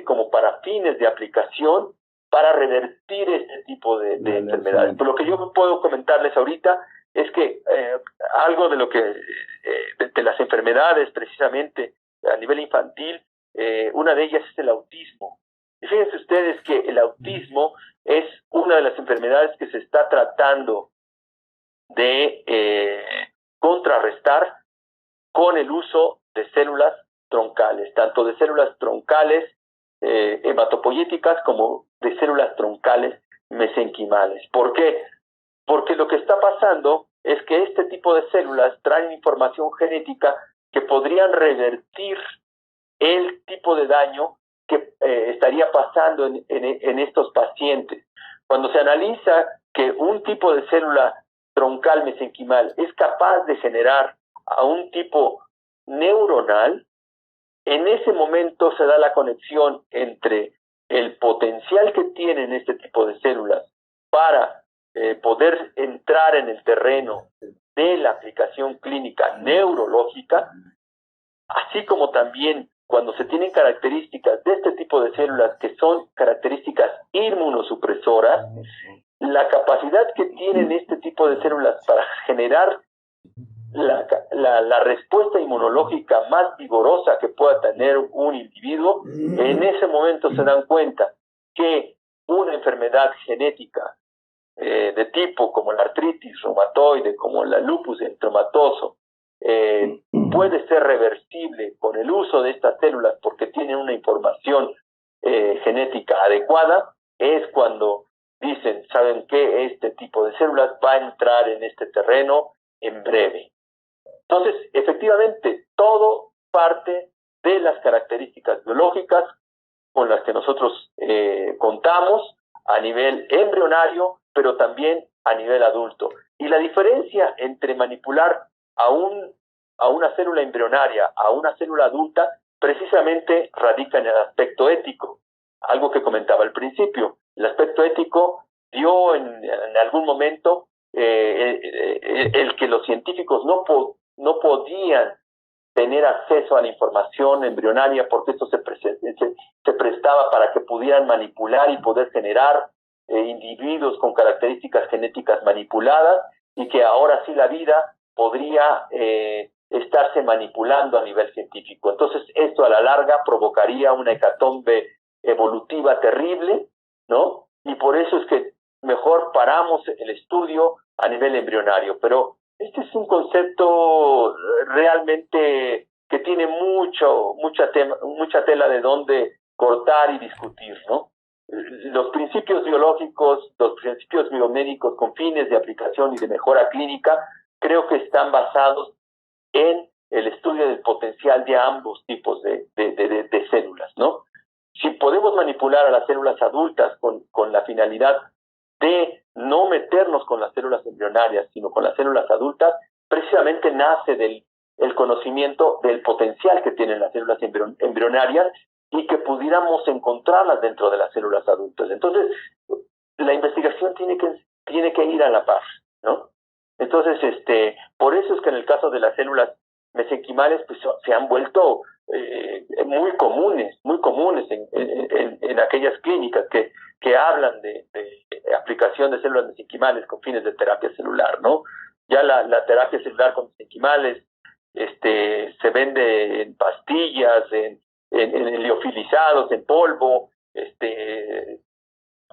como para fines de aplicación para revertir este tipo de enfermedades. Pero lo que yo puedo comentarles ahorita es que algo de lo que de las enfermedades precisamente a nivel infantil, una de ellas es el autismo. Y fíjense ustedes que el autismo es una de las enfermedades que se está tratando de contrarrestar con el uso de células troncales, tanto de células troncales hematopoyéticas como de células troncales mesenquimales. ¿Por qué? Porque lo que está pasando es que este tipo de células traen información genética que podrían revertir el tipo de daño que estaría pasando en estos pacientes. Cuando se analiza que un tipo de célula troncal mesenquimal es capaz de generar a un tipo neuronal, en ese momento se da la conexión entre el potencial que tienen este tipo de células para poder entrar en el terreno de la aplicación clínica neurológica, así como también cuando se tienen características de este tipo de células que son características inmunosupresoras, la capacidad que tienen este tipo de células para generar la respuesta inmunológica más vigorosa que pueda tener un individuo, en ese momento se dan cuenta que una enfermedad genética de tipo como la artritis reumatoide, como la lupus eritematoso, puede ser reversible con el uso de estas células porque tienen una información genética adecuada, es cuando dicen, ¿saben qué? Este tipo de células va a entrar en este terreno en breve. Entonces, efectivamente, todo parte de las características biológicas con las que nosotros contamos a nivel embrionario, pero también a nivel adulto. Y la diferencia entre manipular a una célula embrionaria a una célula adulta precisamente radica en el aspecto ético, algo que comentaba al principio. El aspecto ético dio en algún momento el que los científicos no podían tener acceso a la información embrionaria porque esto se prestaba para que pudieran manipular y poder generar individuos con características genéticas manipuladas, y que ahora sí la vida podría estarse manipulando a nivel científico. Entonces esto a la larga provocaría una hecatombe evolutiva terrible, ¿no? Y por eso es que mejor paramos el estudio a nivel embrionario. Pero este es un concepto realmente que tiene mucha tela de donde cortar y discutir, ¿no? Los principios biológicos, los principios biomédicos con fines de aplicación y de mejora clínica, creo que están basados en el estudio del potencial de ambos tipos de células, ¿no? Si podemos manipular a las células adultas con la finalidad de no meternos con las células embrionarias, sino con las células adultas, precisamente nace del conocimiento del potencial que tienen las células embrionarias y que pudiéramos encontrarlas dentro de las células adultas. Entonces, la investigación tiene que ir a la par, ¿no? Entonces, por eso es que en el caso de las células mesenquimales, pues se han vuelto muy comunes en aquellas clínicas que hablan de aplicación de células mesenquimales con fines de terapia celular, ¿no? Ya la terapia celular con mesenquimales se vende en pastillas, en liofilizados, en polvo,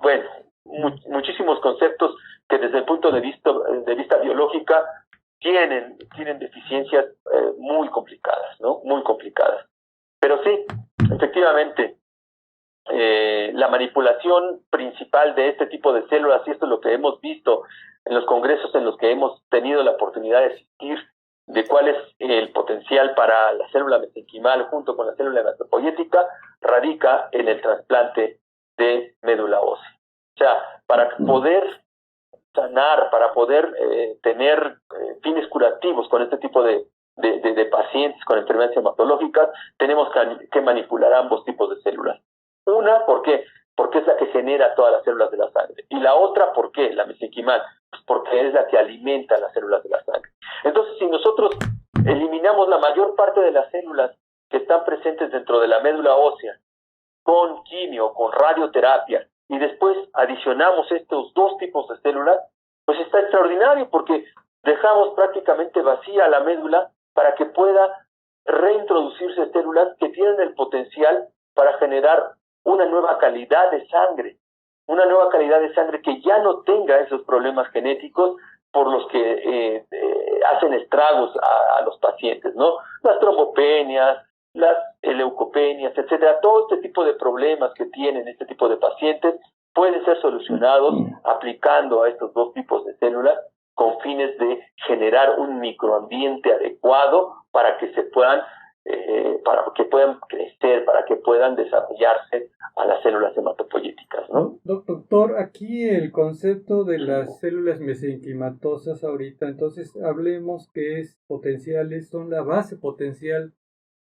bueno, muchísimos conceptos que desde el punto de vista biológica tienen deficiencias muy complicadas, ¿no? Muy complicadas. Pero sí, efectivamente, la manipulación principal de este tipo de células, y esto es lo que hemos visto en los congresos en los que hemos tenido la oportunidad de asistir, de cuál es el potencial para la célula mesenquimal junto con la célula hematopoyética, radica en el trasplante de médula ósea. O sea, para poder sanar, para poder tener fines curativos con este tipo de pacientes con enfermedades hematológicas, tenemos que manipular ambos tipos de células. Una, ¿por qué? Porque es la que genera todas las células de la sangre. Y la otra, ¿por qué? La mesenquimal, pues porque es la que alimenta las células de la sangre. Entonces, si nosotros eliminamos la mayor parte de las células que están presentes dentro de la médula ósea con quimio, con radioterapia, y después adicionamos estos dos tipos de células, pues está extraordinario, porque dejamos prácticamente vacía la médula para que pueda reintroducirse células que tienen el potencial para generar una nueva calidad de sangre que ya no tenga esos problemas genéticos por los que hacen estragos a los pacientes, ¿no? Las trombopenias, las leucopenias, etcétera. Todo este tipo de problemas que tienen este tipo de pacientes pueden ser solucionados aplicando a estos dos tipos de células con fines de generar un microambiente adecuado para que puedan crecer, para que puedan desarrollarse a las células hematopoyéticas, ¿no? Doctor, aquí el concepto de las células mesenquimatosas ahorita, entonces hablemos que son la base potencial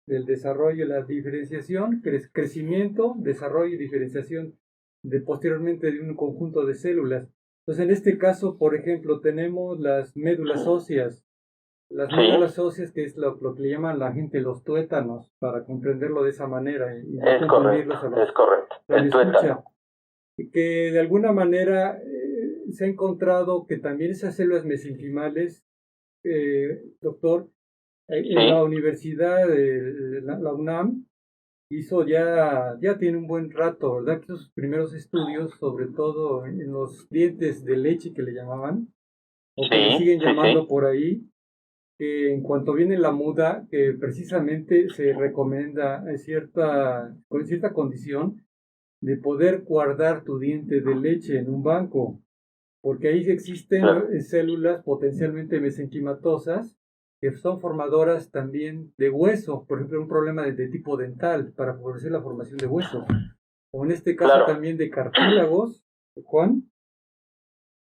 del desarrollo, la diferenciación, crecimiento, desarrollo y diferenciación posteriormente de un conjunto de células. Entonces, en este caso, por ejemplo, tenemos las médulas óseas. Las médulas óseas, que es lo que le llaman la gente los tuétanos, para comprenderlo de esa manera. Y no es correcto. El tuétano. Que de alguna manera se ha encontrado que también esas células mesenquimales, doctor, en la universidad de la UNAM, ya tiene un buen rato, ¿verdad? Que sus primeros estudios, sobre todo en los dientes de leche que le llamaban, o que le siguen llamando por ahí, que en cuanto viene la muda, que precisamente se recomienda con cierta condición de poder guardar tu diente de leche en un banco, porque ahí existen células potencialmente mesenquimatosas que son formadoras también de hueso, por ejemplo, un problema de tipo dental para favorecer la formación de hueso, o en este caso también de cartílagos, Juan.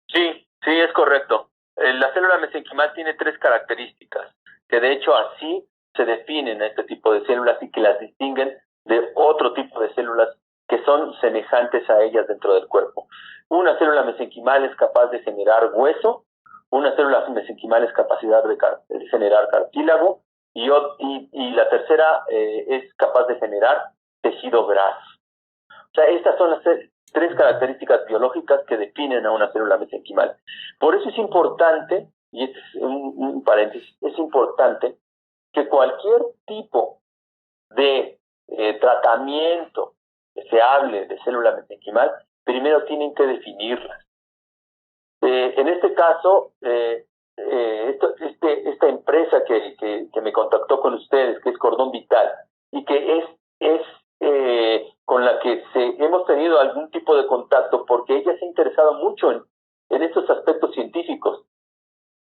Sí, es correcto. La célula mesenquimal tiene 3 características, que de hecho así se definen a este tipo de células y que las distinguen de otro tipo de células que son semejantes a ellas dentro del cuerpo. Una célula mesenquimal es capaz de generar hueso, una célula mesenquimal es capacidad de generar cartílago y la tercera es capaz de generar tejido graso. O sea, estas son las 3 características biológicas que definen a una célula mesenquimal. Por eso es importante, y este es un paréntesis, es importante que cualquier tipo de tratamiento que se hable de célula mesenquimal, primero tienen que definirlas. En este caso, esta empresa que me contactó con ustedes, que es Cordón Vital, y que es con la que hemos tenido algún tipo de contacto, porque ella se ha interesado mucho en estos aspectos científicos.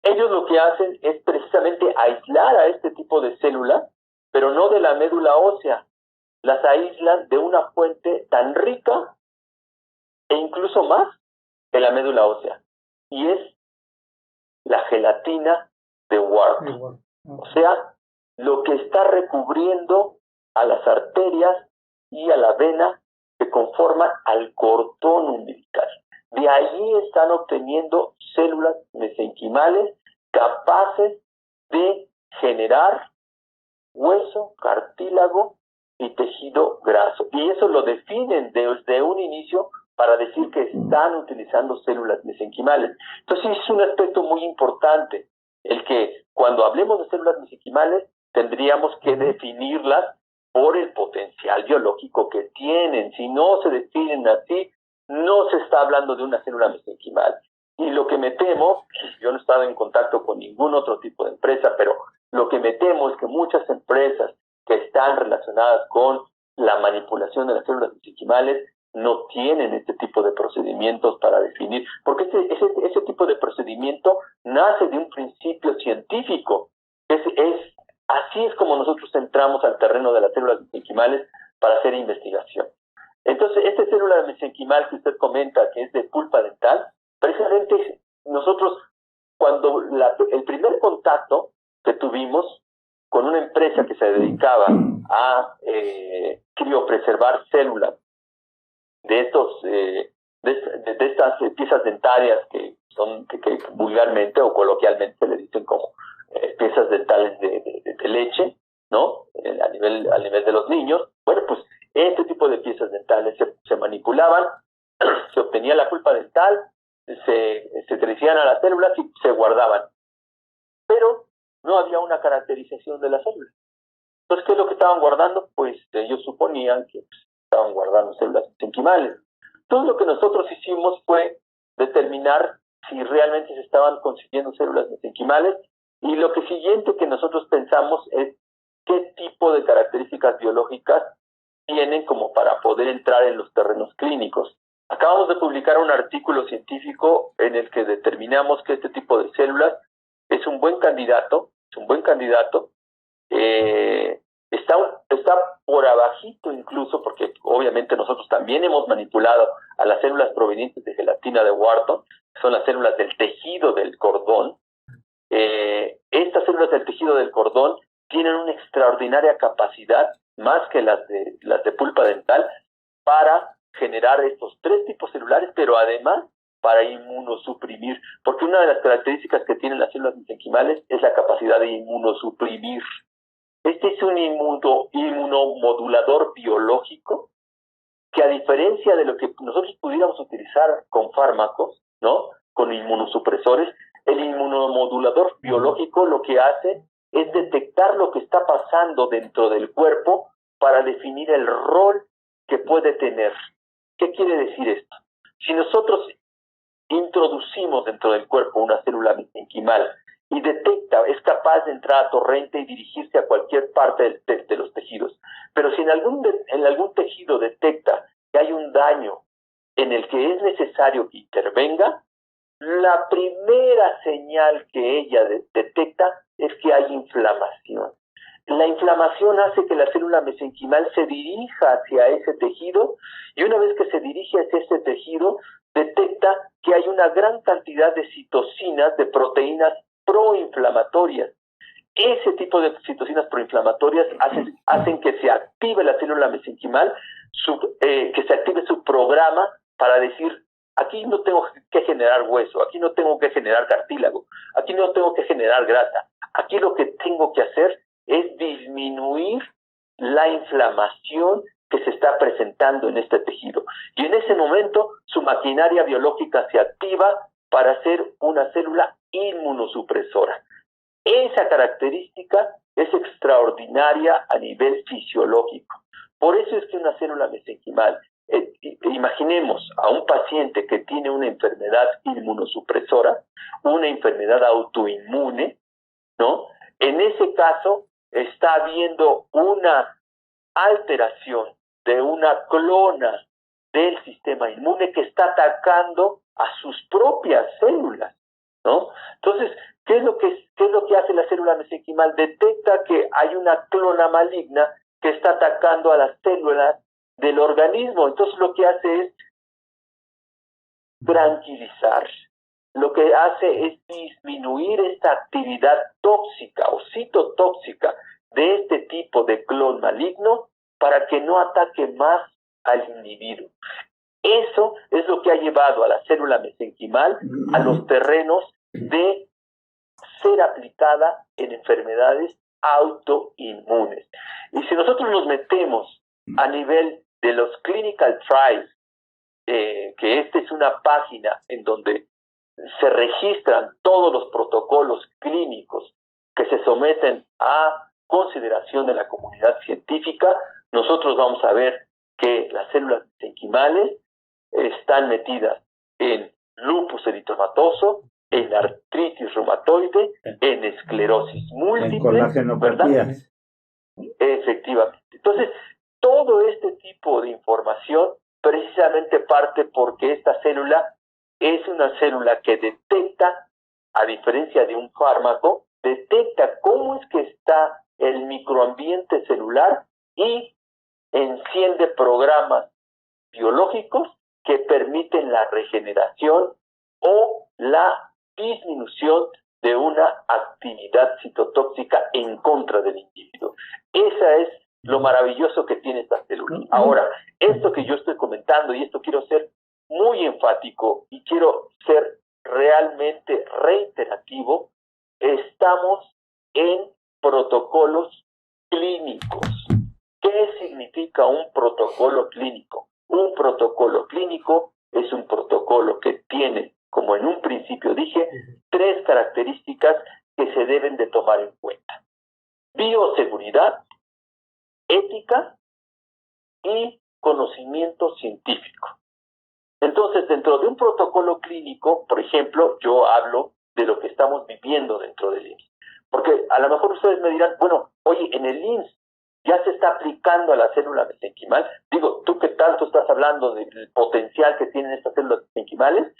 Ellos lo que hacen es precisamente aislar a este tipo de células, pero no de la médula ósea. Las aíslan de una fuente tan rica e incluso más que la médula ósea, y es la gelatina de Wharton. O sea, lo que está recubriendo a las arterias y a la vena que conforman al cordón umbilical. De allí están obteniendo células mesenquimales capaces de generar hueso, cartílago y tejido graso. Y eso lo definen desde un inicio para decir que están utilizando células mesenquimales. Entonces es un aspecto muy importante, el que cuando hablemos de células mesenquimales tendríamos que definirlas por el potencial biológico que tienen. Si no se definen así, no se está hablando de una célula mesenquimal. Y lo que me temo, yo no he estado en contacto con ningún otro tipo de empresa, pero lo que me temo es que muchas empresas que están relacionadas con la manipulación de las células mesenquimales no tienen este tipo de procedimientos para definir, porque ese tipo de procedimiento nace de un principio científico. Así es como nosotros entramos al terreno de las células mesenquimales para hacer investigación. Entonces, esta célula mesenquimal que usted comenta, que es de pulpa dental, precisamente nosotros, cuando el primer contacto que tuvimos con una empresa que se dedicaba a criopreservar células de estas piezas dentarias que vulgarmente o coloquialmente se le dicen como piezas dentales de leche, ¿no? A nivel de los niños. Bueno, pues este tipo de piezas dentales se manipulaban, se obtenía la pulpa dental, se crecían a las células y se guardaban. Pero no había una caracterización de las células. Entonces, ¿qué es lo que estaban guardando? Pues ellos suponían que estaban guardando células mesenquimales. Todo lo que nosotros hicimos fue determinar si realmente se estaban consiguiendo células mesenquimales, y lo siguiente que nosotros pensamos es qué tipo de características biológicas tienen como para poder entrar en los terrenos clínicos. Acabamos de publicar un artículo científico en el que determinamos que este tipo de células es un buen candidato, está por abajito incluso, porque obviamente nosotros también hemos manipulado a las células provenientes de gelatina de Wharton, que son las células del tejido del cordón. Estas células del tejido del cordón tienen una extraordinaria capacidad, más que las de pulpa dental, para generar estos 3 tipos celulares, pero además para inmunosuprimir, porque una de las características que tienen las células mesenquimales es la capacidad de inmunosuprimir. Este es un inmunomodulador biológico que, a diferencia de lo que nosotros pudiéramos utilizar con fármacos, ¿no? con inmunosupresores. El inmunomodulador biológico lo que hace es detectar lo que está pasando dentro del cuerpo para definir el rol que puede tener. ¿Qué quiere decir esto? Si nosotros introducimos dentro del cuerpo una célula mesenquimal y detecta, es capaz de entrar a torrente y dirigirse a cualquier parte de los tejidos, pero si en algún tejido detecta que hay un daño en el que es necesario que intervenga, la primera señal que ella detecta es que hay inflamación. La inflamación hace que la célula mesenquimal se dirija hacia ese tejido, y una vez que se dirige hacia ese tejido, detecta que hay una gran cantidad de citocinas, de proteínas proinflamatorias. Ese tipo de citocinas proinflamatorias hacen que se active la célula mesenquimal, que se active su programa para decir: aquí no tengo que generar hueso, aquí no tengo que generar cartílago, aquí no tengo que generar grasa. Aquí lo que tengo que hacer es disminuir la inflamación que se está presentando en este tejido. Y en ese momento su maquinaria biológica se activa para hacer una célula inmunosupresora. Esa característica es extraordinaria a nivel fisiológico. Por eso es que una célula mesenquimal, imaginemos a un paciente que tiene una enfermedad inmunosupresora, una enfermedad autoinmune, ¿no? En ese caso está habiendo una alteración de una clona del sistema inmune que está atacando a sus propias células, ¿no? Entonces, ¿qué es lo que hace la célula mesenquimal? Detecta que hay una clona maligna que está atacando a las células del organismo. Entonces lo que hace es tranquilizar. Lo que hace es disminuir esta actividad tóxica o citotóxica de este tipo de clon maligno para que no ataque más al individuo. Eso es lo que ha llevado a la célula mesenquimal a los terrenos de ser aplicada en enfermedades autoinmunes. Y si nosotros nos metemos a nivel de los clinical trials, que esta es una página en donde se registran todos los protocolos clínicos que se someten a consideración de la comunidad científica, nosotros vamos a ver que las células mesenquimales están metidas en lupus eritematoso, en artritis reumatoide, en esclerosis múltiple, en colagenopatías. Efectivamente. Entonces, todo este tipo de información precisamente parte porque esta célula es una célula que detecta, a diferencia de un fármaco, detecta cómo es que está el microambiente celular y enciende programas biológicos que permiten la regeneración o la disminución de una actividad citotóxica en contra del individuo. Esa es lo maravilloso que tiene esta célula. Ahora, esto que yo estoy comentando, y esto quiero ser muy enfático y quiero ser realmente reiterativo, estamos en protocolos clínicos. ¿Qué significa un protocolo clínico? Un protocolo clínico es un protocolo que tiene, como en un principio dije, 3 características que se deben de tomar en cuenta: bioseguridad, ética y conocimiento científico. Entonces, dentro de un protocolo clínico, por ejemplo, yo hablo de lo que estamos viviendo dentro del IMSS. Porque a lo mejor ustedes me dirán, bueno, oye, en el IMSS ya se está aplicando a la célula mesenquimal. Digo, tú que tanto estás hablando del potencial que tienen estas células mesenquimales,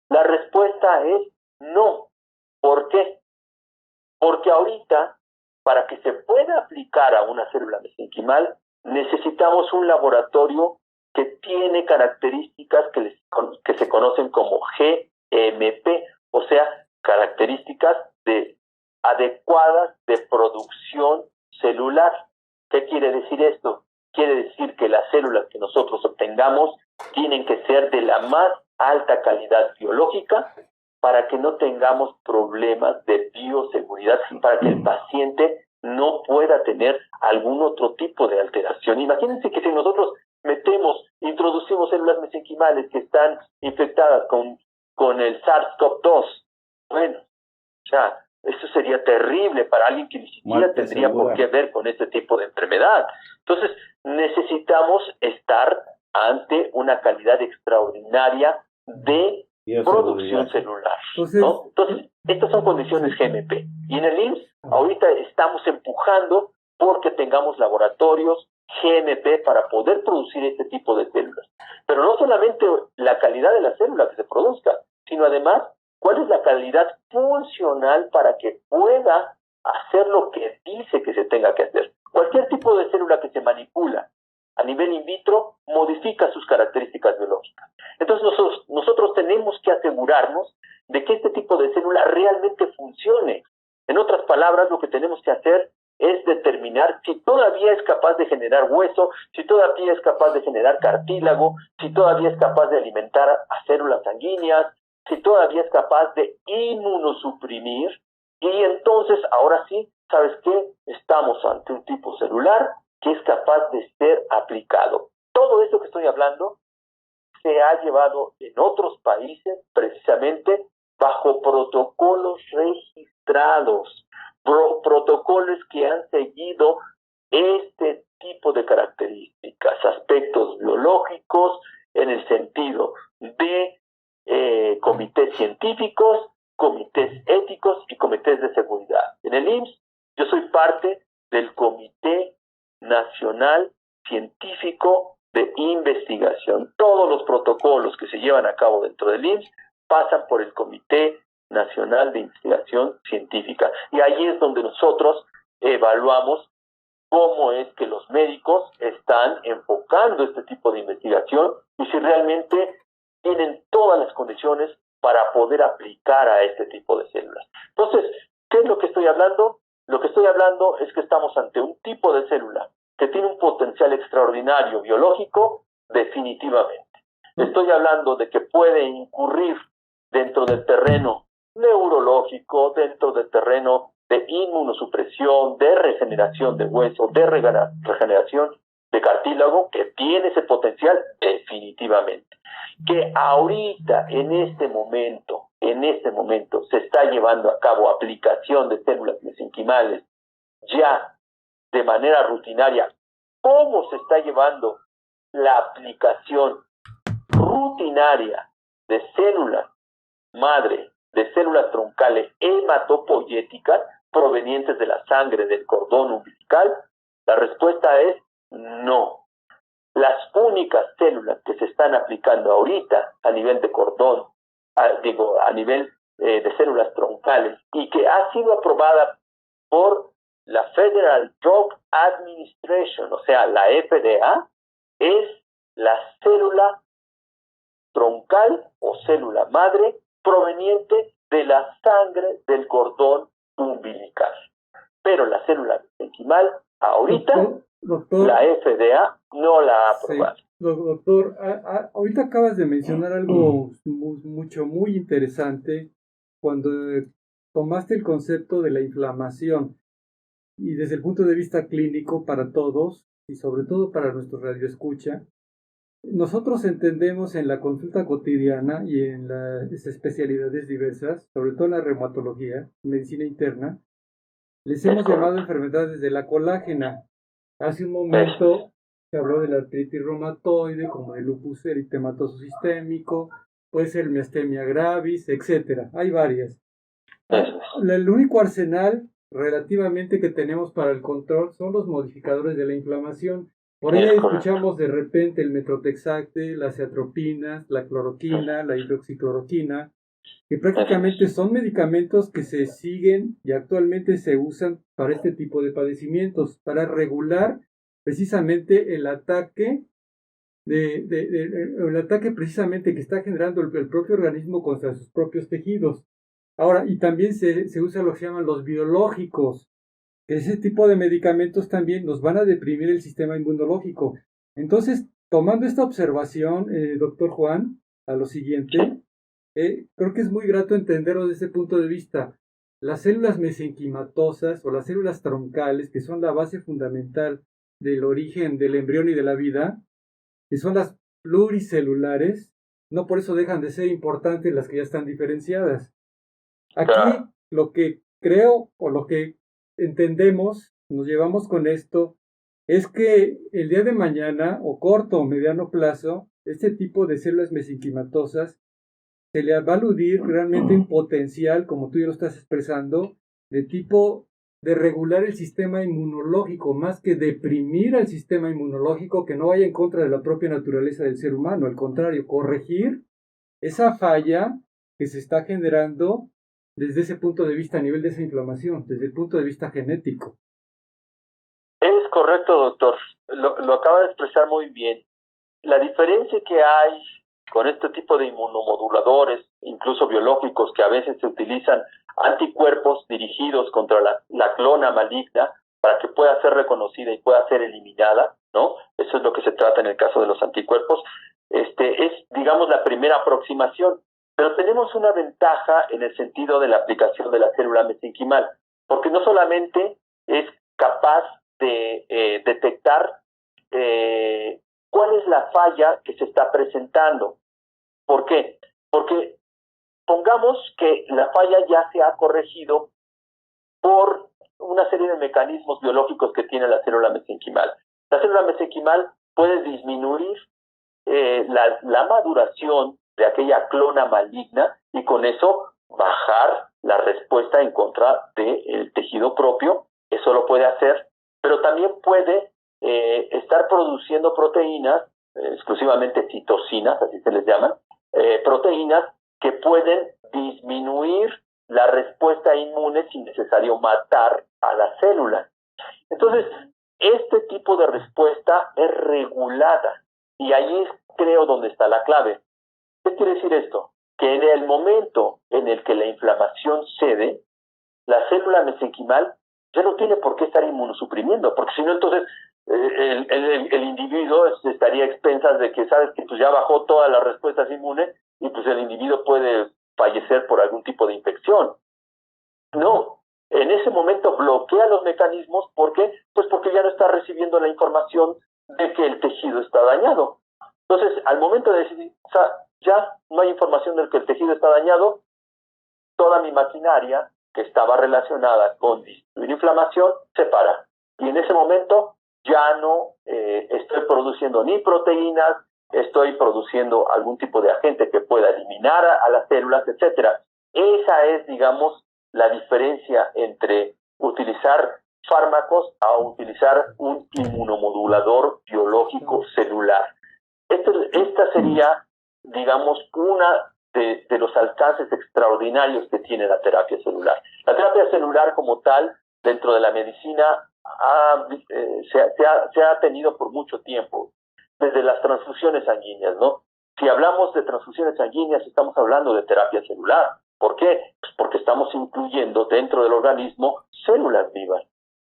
la respuesta es no. ¿Por qué? Porque ahorita, para que se pueda aplicar a una célula mesenquimal, necesitamos un laboratorio que tiene características que se conocen como GMP, o sea, características adecuadas de producción celular. ¿Qué quiere decir esto? Quiere decir que las células que nosotros obtengamos tienen que ser de la más alta calidad biológica para que no tengamos problemas de bioseguridad, para que el paciente no pueda tener algún otro tipo de alteración. Imagínense que si nosotros introducimos células mesenquimales que están infectadas con con el SARS-CoV-2. Bueno, o sea, eso sería terrible para alguien que ni siquiera tendría por qué ver con este tipo de enfermedad. Entonces, necesitamos estar ante una calidad extraordinaria de producción celular, ¿no? Entonces, estas son condiciones GMP. Y en el IMSS, ahorita estamos empujando porque tengamos laboratorios GMP para poder producir este tipo de células. Pero no solamente la calidad de la célula que se produzca, sino además cuál es la calidad funcional para que pueda hacer lo que dice que se tenga que hacer. Cualquier tipo de célula que se manipula a nivel in vitro modifica sus características biológicas. Entonces nosotros tenemos que asegurarnos de que este tipo de célula realmente funcione. En otras palabras, lo que tenemos que hacer es determinar si todavía es capaz de generar hueso, si todavía es capaz de generar cartílago, si todavía es capaz de alimentar a células sanguíneas, si todavía es capaz de inmunosuprimir. Y entonces, ahora sí, ¿sabes qué? Estamos ante un tipo celular que es capaz de ser aplicado. Todo esto que estoy hablando se ha llevado en otros países precisamente bajo protocolos registrados, protocolos que han seguido este tipo de características, aspectos biológicos en el sentido de comités científicos, comités éticos y comités de seguridad. En el IMSS yo soy parte del Comité Nacional Científico de Investigación. Todos los protocolos que se llevan a cabo dentro del IMSS pasan por el Comité Nacional de Investigación Científica. Y ahí es donde nosotros evaluamos cómo es que los médicos están enfocando este tipo de investigación y si realmente tienen todas las condiciones para poder aplicar a este tipo de células. Entonces, ¿qué es lo que estoy hablando? Lo que estoy hablando es que estamos ante un tipo de célula que tiene un potencial extraordinario biológico, definitivamente. Estoy hablando de que puede incurrir dentro del terreno neurológico, dentro del terreno de inmunosupresión, de regeneración de hueso, de regeneración de cartílago, que tiene ese potencial definitivamente. Que ahorita, en este momento, se está llevando a cabo aplicación de células mesenquimales ya de manera rutinaria. ¿Cómo se está llevando la aplicación rutinaria de células madre, de células troncales hematopoyéticas provenientes de la sangre del cordón umbilical? La respuesta es no. Las únicas células que se están aplicando ahorita a nivel de cordón, a nivel de células troncales y que ha sido aprobada por la Federal Drug Administration, o sea, la FDA, es la célula troncal o célula madre proveniente de la sangre del cordón umbilical. Pero la célula mesenquimal, ahorita, doctor, la FDA no la ha aprobado. Sí. Doctor, ahorita acabas de mencionar algo muy interesante cuando tomaste el concepto de la inflamación y desde el punto de vista clínico para todos y sobre todo para nuestro radioescucha. Nosotros entendemos en la consulta cotidiana y en las especialidades diversas, sobre todo en la reumatología, medicina interna, les hemos llamado enfermedades de la colágena. Hace un momento se habló de la artritis reumatoide, como el lupus eritematoso sistémico, puede ser miastenia gravis, etc. Hay varias. El único arsenal relativamente que tenemos para el control son los modificadores de la inflamación. Por ahí escuchamos de repente el metrotexate, las atropinas, la cloroquina, la hidroxicloroquina, que prácticamente son medicamentos que se siguen y actualmente se usan para este tipo de padecimientos, para regular precisamente el ataque el ataque precisamente que está generando el propio organismo contra sus propios tejidos. Ahora, y también se usa lo que se llaman los biológicos, que ese tipo de medicamentos también nos van a deprimir el sistema inmunológico. Entonces, tomando esta observación, doctor Juan, a lo siguiente, creo que es muy grato entenderlo desde ese punto de vista. Las células mesenquimatosas o las células troncales, que son la base fundamental del origen del embrión y de la vida, que son las pluricelulares, no por eso dejan de ser importantes las que ya están diferenciadas. Aquí Claro. lo que creo o lo que entendemos, nos llevamos con esto, es que el día de mañana, o corto o mediano plazo, este tipo de células mesenquimatosas se le va a aludir realmente un potencial, como tú ya lo estás expresando, de tipo de regular el sistema inmunológico, más que deprimir al sistema inmunológico, que no vaya en contra de la propia naturaleza del ser humano, al contrario, corregir esa falla que se está generando desde ese punto de vista a nivel de esa inflamación, desde el punto de vista genético. Es correcto, doctor. Lo acaba de expresar muy bien. La diferencia que hay con este tipo de inmunomoduladores, incluso biológicos, que a veces se utilizan anticuerpos dirigidos contra la clona maligna para que pueda ser reconocida y pueda ser eliminada, ¿no? Eso es lo que se trata en el caso de los anticuerpos. Es, digamos, la primera aproximación. Pero tenemos una ventaja en el sentido de la aplicación de la célula mesenquimal, porque no solamente es capaz de detectar cuál es la falla que se está presentando. ¿Por qué? Porque pongamos que la falla ya se ha corregido por una serie de mecanismos biológicos que tiene la célula mesenquimal. La célula mesenquimal puede disminuir la maduración de aquella clona maligna y con eso bajar la respuesta en contra del tejido propio. Eso lo puede hacer, pero también puede estar produciendo proteínas, exclusivamente citocinas, así se les llaman, proteínas que pueden disminuir la respuesta inmune sin necesario matar a la célula. Entonces, este tipo de respuesta es regulada y ahí es, creo, donde está la clave. ¿Qué quiere decir esto? Que en el momento en el que la inflamación cede, la célula mesenquimal ya no tiene por qué estar inmunosuprimiendo, porque si no, entonces el individuo estaría a expensas de que, sabes que pues ya bajó todas las respuestas inmunes y pues el individuo puede fallecer por algún tipo de infección. No, en ese momento bloquea los mecanismos. ¿Por qué? Pues porque ya no está recibiendo la información de que el tejido está dañado. Entonces, al momento de decir, o sea, ya no hay información de que el tejido está dañado, toda mi maquinaria que estaba relacionada con disminuir inflamación se para. Y en ese momento ya no estoy produciendo ni proteínas, estoy produciendo algún tipo de agente que pueda eliminar a las células, etcétera. Esa es, digamos, la diferencia entre utilizar fármacos a utilizar un inmunomodulador biológico celular. Esta sería, digamos, una de los alcances extraordinarios que tiene la terapia celular. La terapia celular como tal, dentro de la medicina, se ha tenido por mucho tiempo, desde las transfusiones sanguíneas, ¿no? Si hablamos de transfusiones sanguíneas, estamos hablando de terapia celular. ¿Por qué? Pues porque estamos incluyendo dentro del organismo células vivas,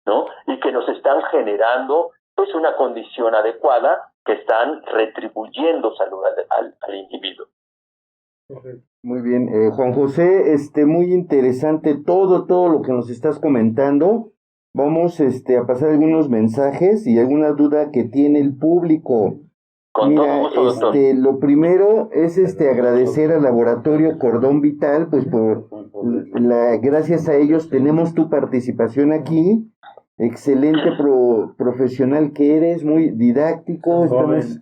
¿no? Y que nos están generando, pues, una condición adecuada, que están retribuyendo salud al individuo. Muy bien, Juan José, muy interesante todo lo que nos estás comentando. Vamos a pasar algunos mensajes y alguna duda que tiene el público. Con Mira, todo gusto, doctor. lo primero es agradecer al Laboratorio Cordón Vital, pues gracias a ellos tenemos tu participación aquí. Excelente profesional que eres, muy didáctico, estamos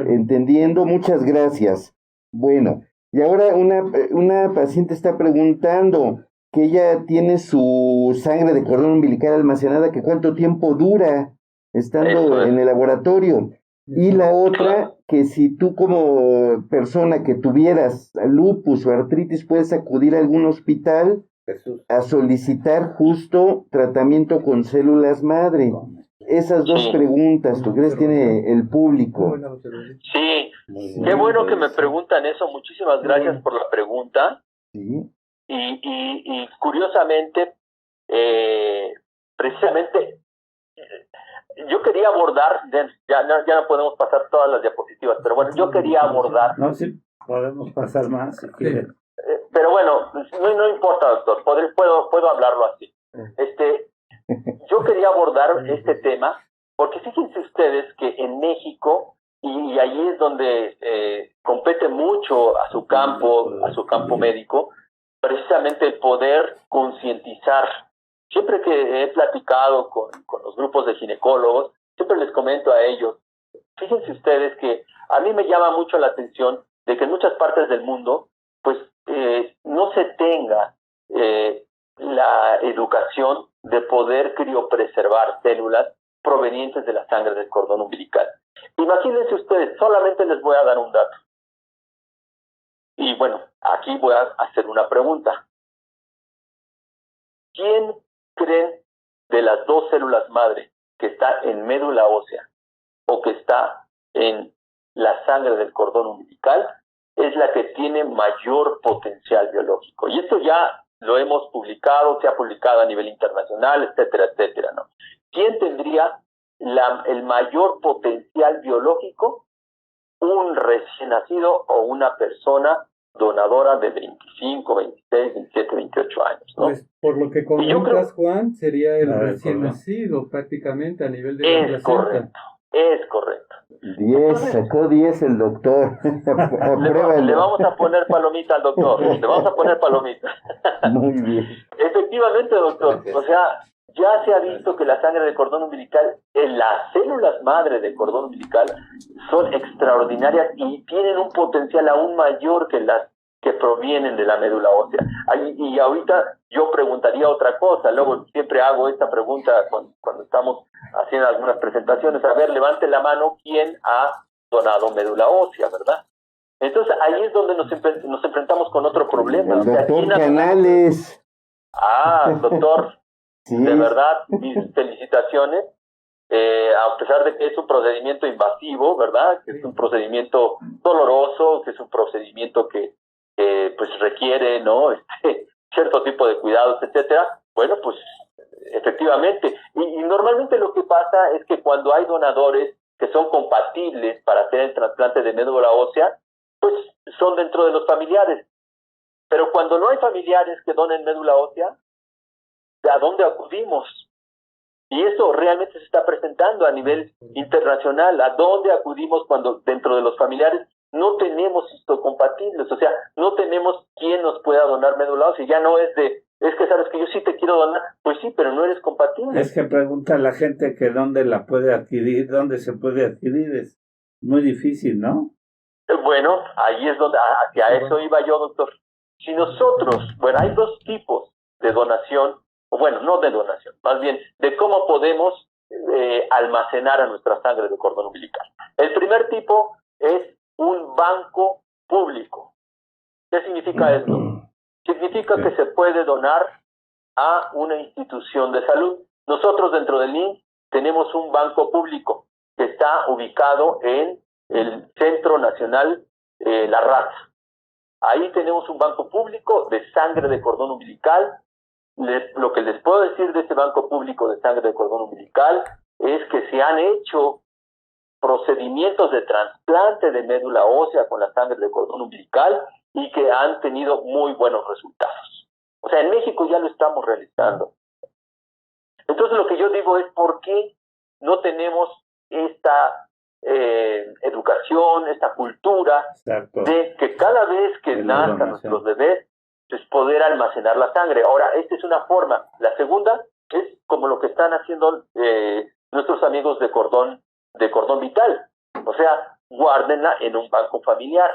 entendiendo, muchas gracias. Bueno, y ahora una paciente está preguntando que ella tiene su sangre de cordón umbilical almacenada, que cuánto tiempo dura estando en el laboratorio. Y la otra, que si tú como persona que tuvieras lupus o artritis puedes acudir a algún hospital a solicitar justo tratamiento con células madre. Esas dos preguntas, ¿tú crees tiene el público? Sí, qué bueno que me preguntan eso. Muchísimas gracias por la pregunta. Sí. Y curiosamente, precisamente, yo quería abordar, ya no podemos pasar todas las diapositivas, pero bueno, yo quería abordar. No, sí, podemos pasar más si quieren. Pero bueno, no importa, doctor, puedo hablarlo así. Yo quería abordar este tema porque fíjense ustedes que en México y ahí es donde compete mucho a su campo médico, precisamente el poder concientizar. Siempre que he platicado con los grupos de ginecólogos, siempre les comento a ellos, fíjense ustedes que a mí me llama mucho la atención de que en muchas partes del mundo, pues no se tenga la educación de poder criopreservar células provenientes de la sangre del cordón umbilical. Imagínense ustedes, solamente les voy a dar un dato. Y bueno, aquí voy a hacer una pregunta. ¿Quién creen de las dos células madre que está en médula ósea o que está en la sangre del cordón umbilical es la que tiene mayor potencial biológico? Y esto ya lo hemos publicado, se ha publicado a nivel internacional, etcétera, etcétera, ¿no? ¿Quién tendría el mayor potencial biológico? Un recién nacido o una persona donadora de 25, 26, 27, 28 años, ¿no? Pues por lo que comentas, Juan, sería el recién nacido prácticamente a nivel de la placenta. Es correcto. 10, sacó 10 el doctor. Le vamos a poner palomita al doctor. Le vamos a poner palomita. Muy bien. Efectivamente, doctor. O sea, ya se ha visto que la sangre del cordón umbilical, en las células madre del cordón umbilical, son extraordinarias y tienen un potencial aún mayor que las que provienen de la médula ósea. Y ahorita yo preguntaría otra cosa, luego siempre hago esta pregunta cuando estamos haciendo algunas presentaciones. A ver, levante la mano quién ha donado médula ósea, ¿verdad? Entonces ahí es donde nos enfrentamos con otro problema. El doctor Canales. Doctor, sí. De verdad, mis felicitaciones. A pesar de que es un procedimiento invasivo, ¿verdad? Que es un procedimiento doloroso, que es un procedimiento que pues requiere, ¿no? Cierto tipo de cuidados, etcétera. Bueno, pues efectivamente. Y normalmente lo que pasa es que cuando hay donadores que son compatibles para hacer el trasplante de médula ósea, pues son dentro de los familiares. Pero cuando no hay familiares que donen médula ósea, ¿a dónde acudimos? Y eso realmente se está presentando a nivel internacional. ¿A dónde acudimos cuando dentro de los familiares no tenemos histocompatibles? O sea, no tenemos quien nos pueda donar médula ósea. Ya no es que sabes que yo sí te quiero donar. Pues sí, pero no eres compatible. Es que pregunta a la gente que dónde la puede adquirir, dónde se puede adquirir. Es muy difícil, ¿no? Bueno, ahí es donde, hacia eso iba yo, doctor. Si nosotros, bueno, hay dos tipos de donación, o bueno, no de donación, más bien de cómo podemos almacenar a nuestra sangre de cordón umbilical. El primer tipo es un banco público. ¿Qué significa esto? Significa que se puede donar a una institución de salud. Nosotros dentro del INSS tenemos un banco público que está ubicado en el Centro Nacional La Raza. Ahí tenemos un banco público de sangre de cordón umbilical. Lo que les puedo decir de este banco público de sangre de cordón umbilical es que se han hecho procedimientos de trasplante de médula ósea con la sangre de cordón umbilical y que han tenido muy buenos resultados. O sea, en México ya lo estamos realizando. Entonces lo que yo digo es, ¿por qué no tenemos esta educación, esta cultura de que cada vez que nazcan nuestros bebés, pues poder almacenar la sangre? Ahora, esta es una forma. La segunda es como lo que están haciendo nuestros amigos de cordón vital. O sea, guárdenla en un banco familiar.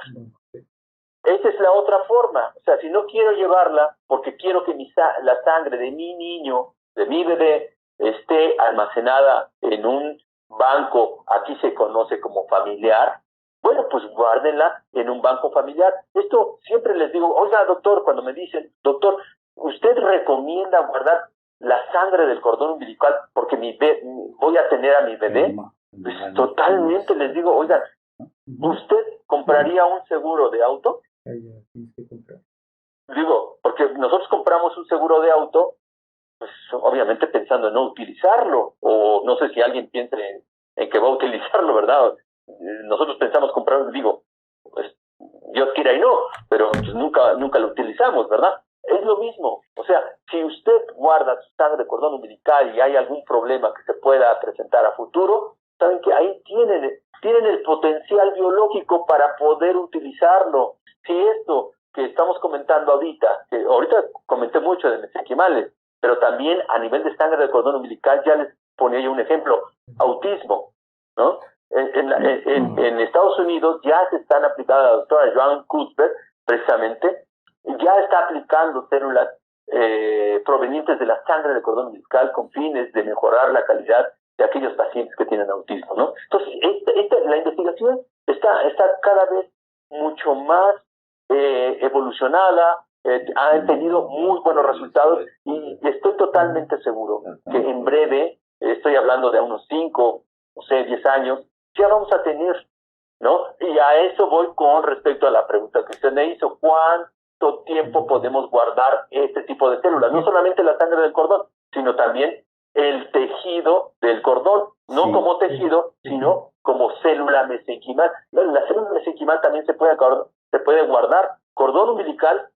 Esa es la otra forma. O sea, si no quiero llevarla porque quiero que la sangre de mi niño, de mi bebé, esté almacenada en un banco, aquí se conoce como familiar, bueno, pues guárdenla en un banco familiar. Esto siempre les digo, oiga, doctor, cuando me dicen, doctor, ¿usted recomienda guardar la sangre del cordón umbilical porque voy a tener a mi bebé? Pues totalmente les digo, oiga, ¿usted compraría un seguro de auto? Digo, porque nosotros compramos un seguro de auto, pues obviamente pensando en no utilizarlo, o no sé si alguien piense en que va a utilizarlo, ¿verdad? Nosotros pensamos comprar, digo, pues, Dios quiera y no, pero pues nunca lo utilizamos, ¿verdad? Es lo mismo. O sea, si usted guarda su sangre de cordón umbilical y hay algún problema que se pueda presentar a futuro, saben que ahí tienen tienen el potencial biológico para poder utilizarlo. Si esto que estamos comentando ahorita, que ahorita comenté mucho de mesenquimales, pero también a nivel de sangre de cordón umbilical, ya les ponía yo un ejemplo, autismo, ¿no? En Estados Unidos ya se están aplicando, la doctora Joan Cuthbert, precisamente, ya está aplicando células provenientes de la sangre de cordón umbilical con fines de mejorar la calidad de aquellos pacientes que tienen autismo, ¿no? Entonces, la investigación está cada vez mucho más evolucionada, han tenido muy buenos resultados y estoy totalmente seguro que en breve, estoy hablando de unos 5, 10 años, ya vamos a tener, ¿no? Y a eso voy con respecto a la pregunta que usted me hizo, ¿cuánto tiempo podemos guardar este tipo de células? No solamente la sangre del cordón, sino también el tejido del cordón, no como tejido, sino como célula mesenquimal. La célula mesenquimal también se puede guardar. Cordón umbilical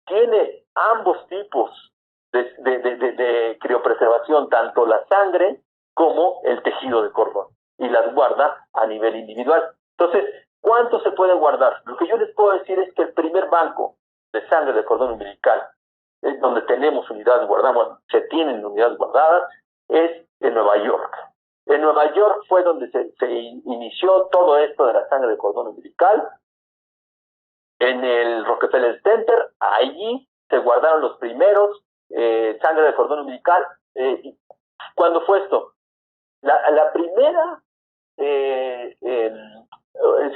tiene ambos tipos de criopreservación, tanto la sangre como el tejido del cordón, y las guarda a nivel individual. Entonces, ¿cuánto se puede guardar? Lo que yo les puedo decir es que el primer banco de sangre de cordón umbilical, es donde tenemos unidades guardadas, bueno, se tienen unidades guardadas, es en Nueva York. En Nueva York fue donde se inició todo esto de la sangre de cordón umbilical. En el Rockefeller Center, allí se guardaron los primeros sangre de cordón umbilical. ¿Cuándo fue esto? La primera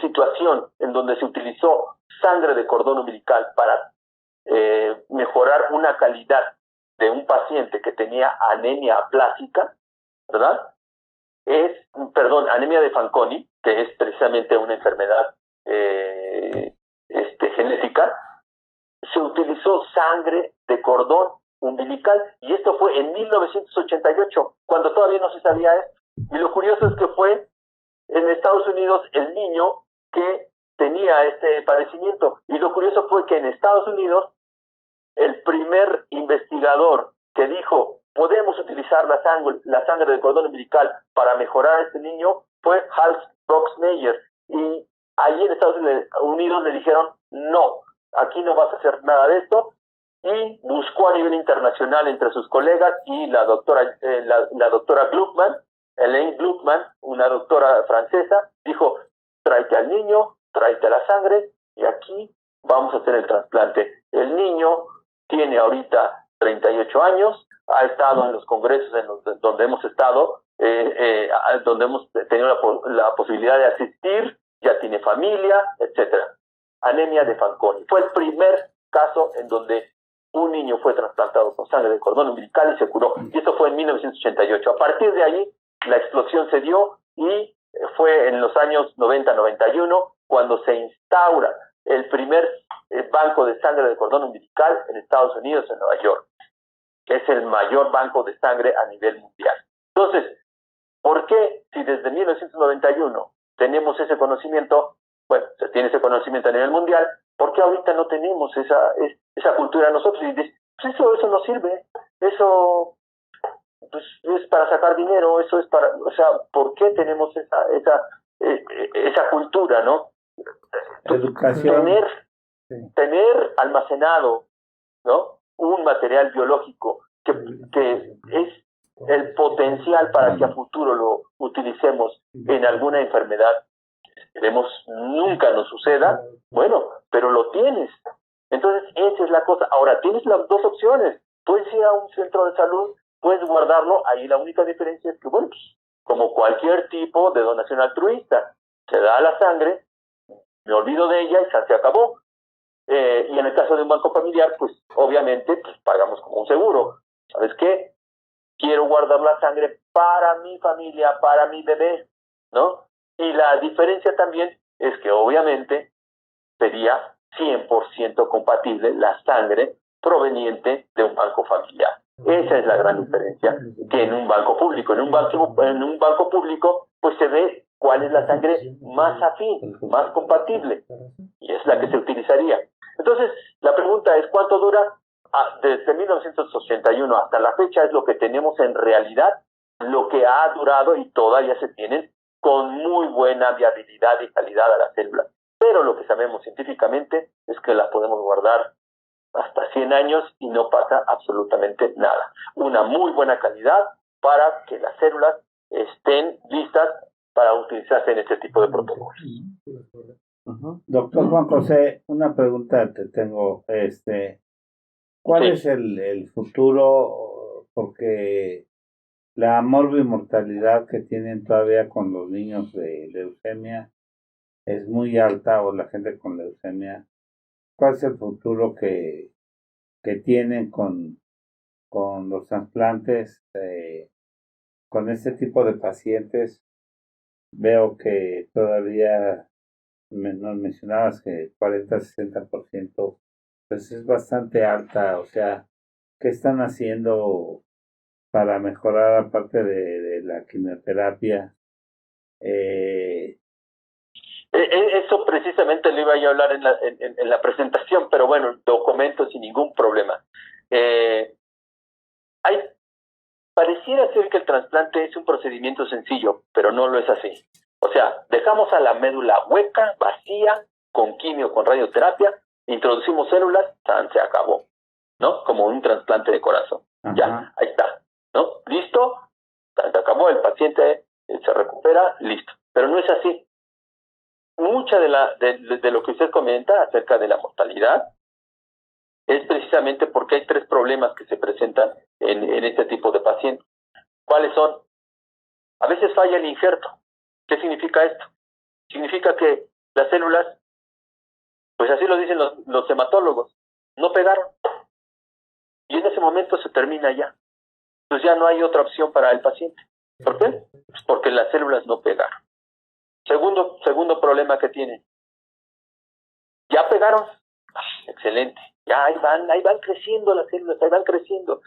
situación en donde se utilizó sangre de cordón umbilical para mejorar una calidad de un paciente que tenía anemia aplásica, ¿verdad? Anemia de Fanconi, que es precisamente una enfermedad genética. Se utilizó sangre de cordón umbilical, y esto fue en 1988, cuando todavía no se sabía esto. Y lo curioso es que fue en Estados Unidos el niño que tenía este padecimiento, y lo curioso fue que en Estados Unidos el primer investigador que dijo podemos utilizar la sangre del cordón umbilical para mejorar a este niño fue Hans Broxmeyer, y allí en Estados Unidos le dijeron no, aquí no vas a hacer nada de esto, y buscó a nivel internacional entre sus colegas, y la doctora Gluckman, Elaine Gluckman, una doctora francesa, dijo tráete al niño, tráete la sangre, y aquí vamos a hacer el trasplante. El niño tiene ahorita 38 años, ha estado en los congresos donde hemos estado, donde hemos tenido la posibilidad de asistir, ya tiene familia, etcétera. Anemia de Fanconi. Fue el primer caso en donde un niño fue trasplantado con sangre de cordón umbilical y se curó. Y eso fue en 1988. A partir de ahí, la explosión se dio, y fue en los años 90-91 cuando se instaura el primer banco de sangre de cordón umbilical en Estados Unidos, en Nueva York, que es el mayor banco de sangre a nivel mundial. Entonces, ¿por qué si desde 1991 tenemos ese conocimiento? Bueno, se tiene ese conocimiento a nivel mundial, ¿por qué ahorita no tenemos esa cultura nosotros? Y pues eso no sirve, eso pues es para sacar dinero, eso es para, o sea, ¿por qué tenemos esa cultura, no? Educación. Tener almacenado, ¿no?, un material biológico que es el potencial para que a futuro lo utilicemos en alguna enfermedad, esperemos nunca nos suceda, bueno, pero lo tienes. Entonces, esa es la cosa. Ahora, tienes las dos opciones. Puedes ir a un centro de salud, puedes guardarlo, ahí la única diferencia es que, bueno, pues, como cualquier tipo de donación altruista, se da la sangre, me olvido de ella y se acabó. Y en el caso de un banco familiar, pues obviamente pues, pagamos como un seguro. ¿Sabes qué? Quiero guardar la sangre para mi familia, para mi bebé, ¿no? Y la diferencia también es que obviamente sería 100% compatible la sangre proveniente de un banco familiar. Esa es la gran diferencia que en un banco público. En un banco público, pues se ve cuál es la sangre más afín, más compatible, y es la que se utilizaría. Entonces, la pregunta es, ¿cuánto dura? Desde 1981 hasta la fecha es lo que tenemos en realidad, lo que ha durado, y todavía se tienen con muy buena buena viabilidad y calidad a las células. Pero lo que sabemos científicamente es que las podemos guardar hasta 100 años y no pasa absolutamente nada. Una muy buena calidad para que las células estén listas para utilizarse en este tipo de protocolos. Doctor Juan José, una pregunta te tengo. ¿Cuál Sí. es el futuro? Porque la morbimortalidad que tienen todavía con los niños de leucemia es muy alta, o la gente con leucemia. ¿Cuál es el futuro que tienen con los trasplantes? Con este tipo de pacientes veo que todavía nos mencionabas que 40-60%, pues es bastante alta. O sea, ¿qué están haciendo para mejorar aparte de la quimioterapia? Eso precisamente lo iba yo a hablar en la presentación, pero bueno, lo comento sin ningún problema. Pareciera ser que el trasplante es un procedimiento sencillo, pero no lo es así. O sea, dejamos a la médula hueca, vacía, con quimio, con radioterapia, introducimos células, se acabó, ¿no? Como un trasplante de corazón. Ajá. Ya, ahí está, ¿no? ¿Listo? Se acabó, el paciente se recupera, listo. Pero no es así. Mucha de lo que usted comenta acerca de la mortalidad es precisamente porque hay 3 problemas que se presentan en este tipo de pacientes. ¿Cuáles son? A veces falla el injerto. ¿Qué significa esto? Significa que las células, pues así lo dicen los hematólogos, no pegaron. Y en ese momento se termina ya. Pues ya no hay otra opción para el paciente. ¿Por qué? Pues porque las células no pegaron. Segundo problema que tienen. ¿Ya pegaron? Excelente. Ya ahí van creciendo las células, ahí van creciendo.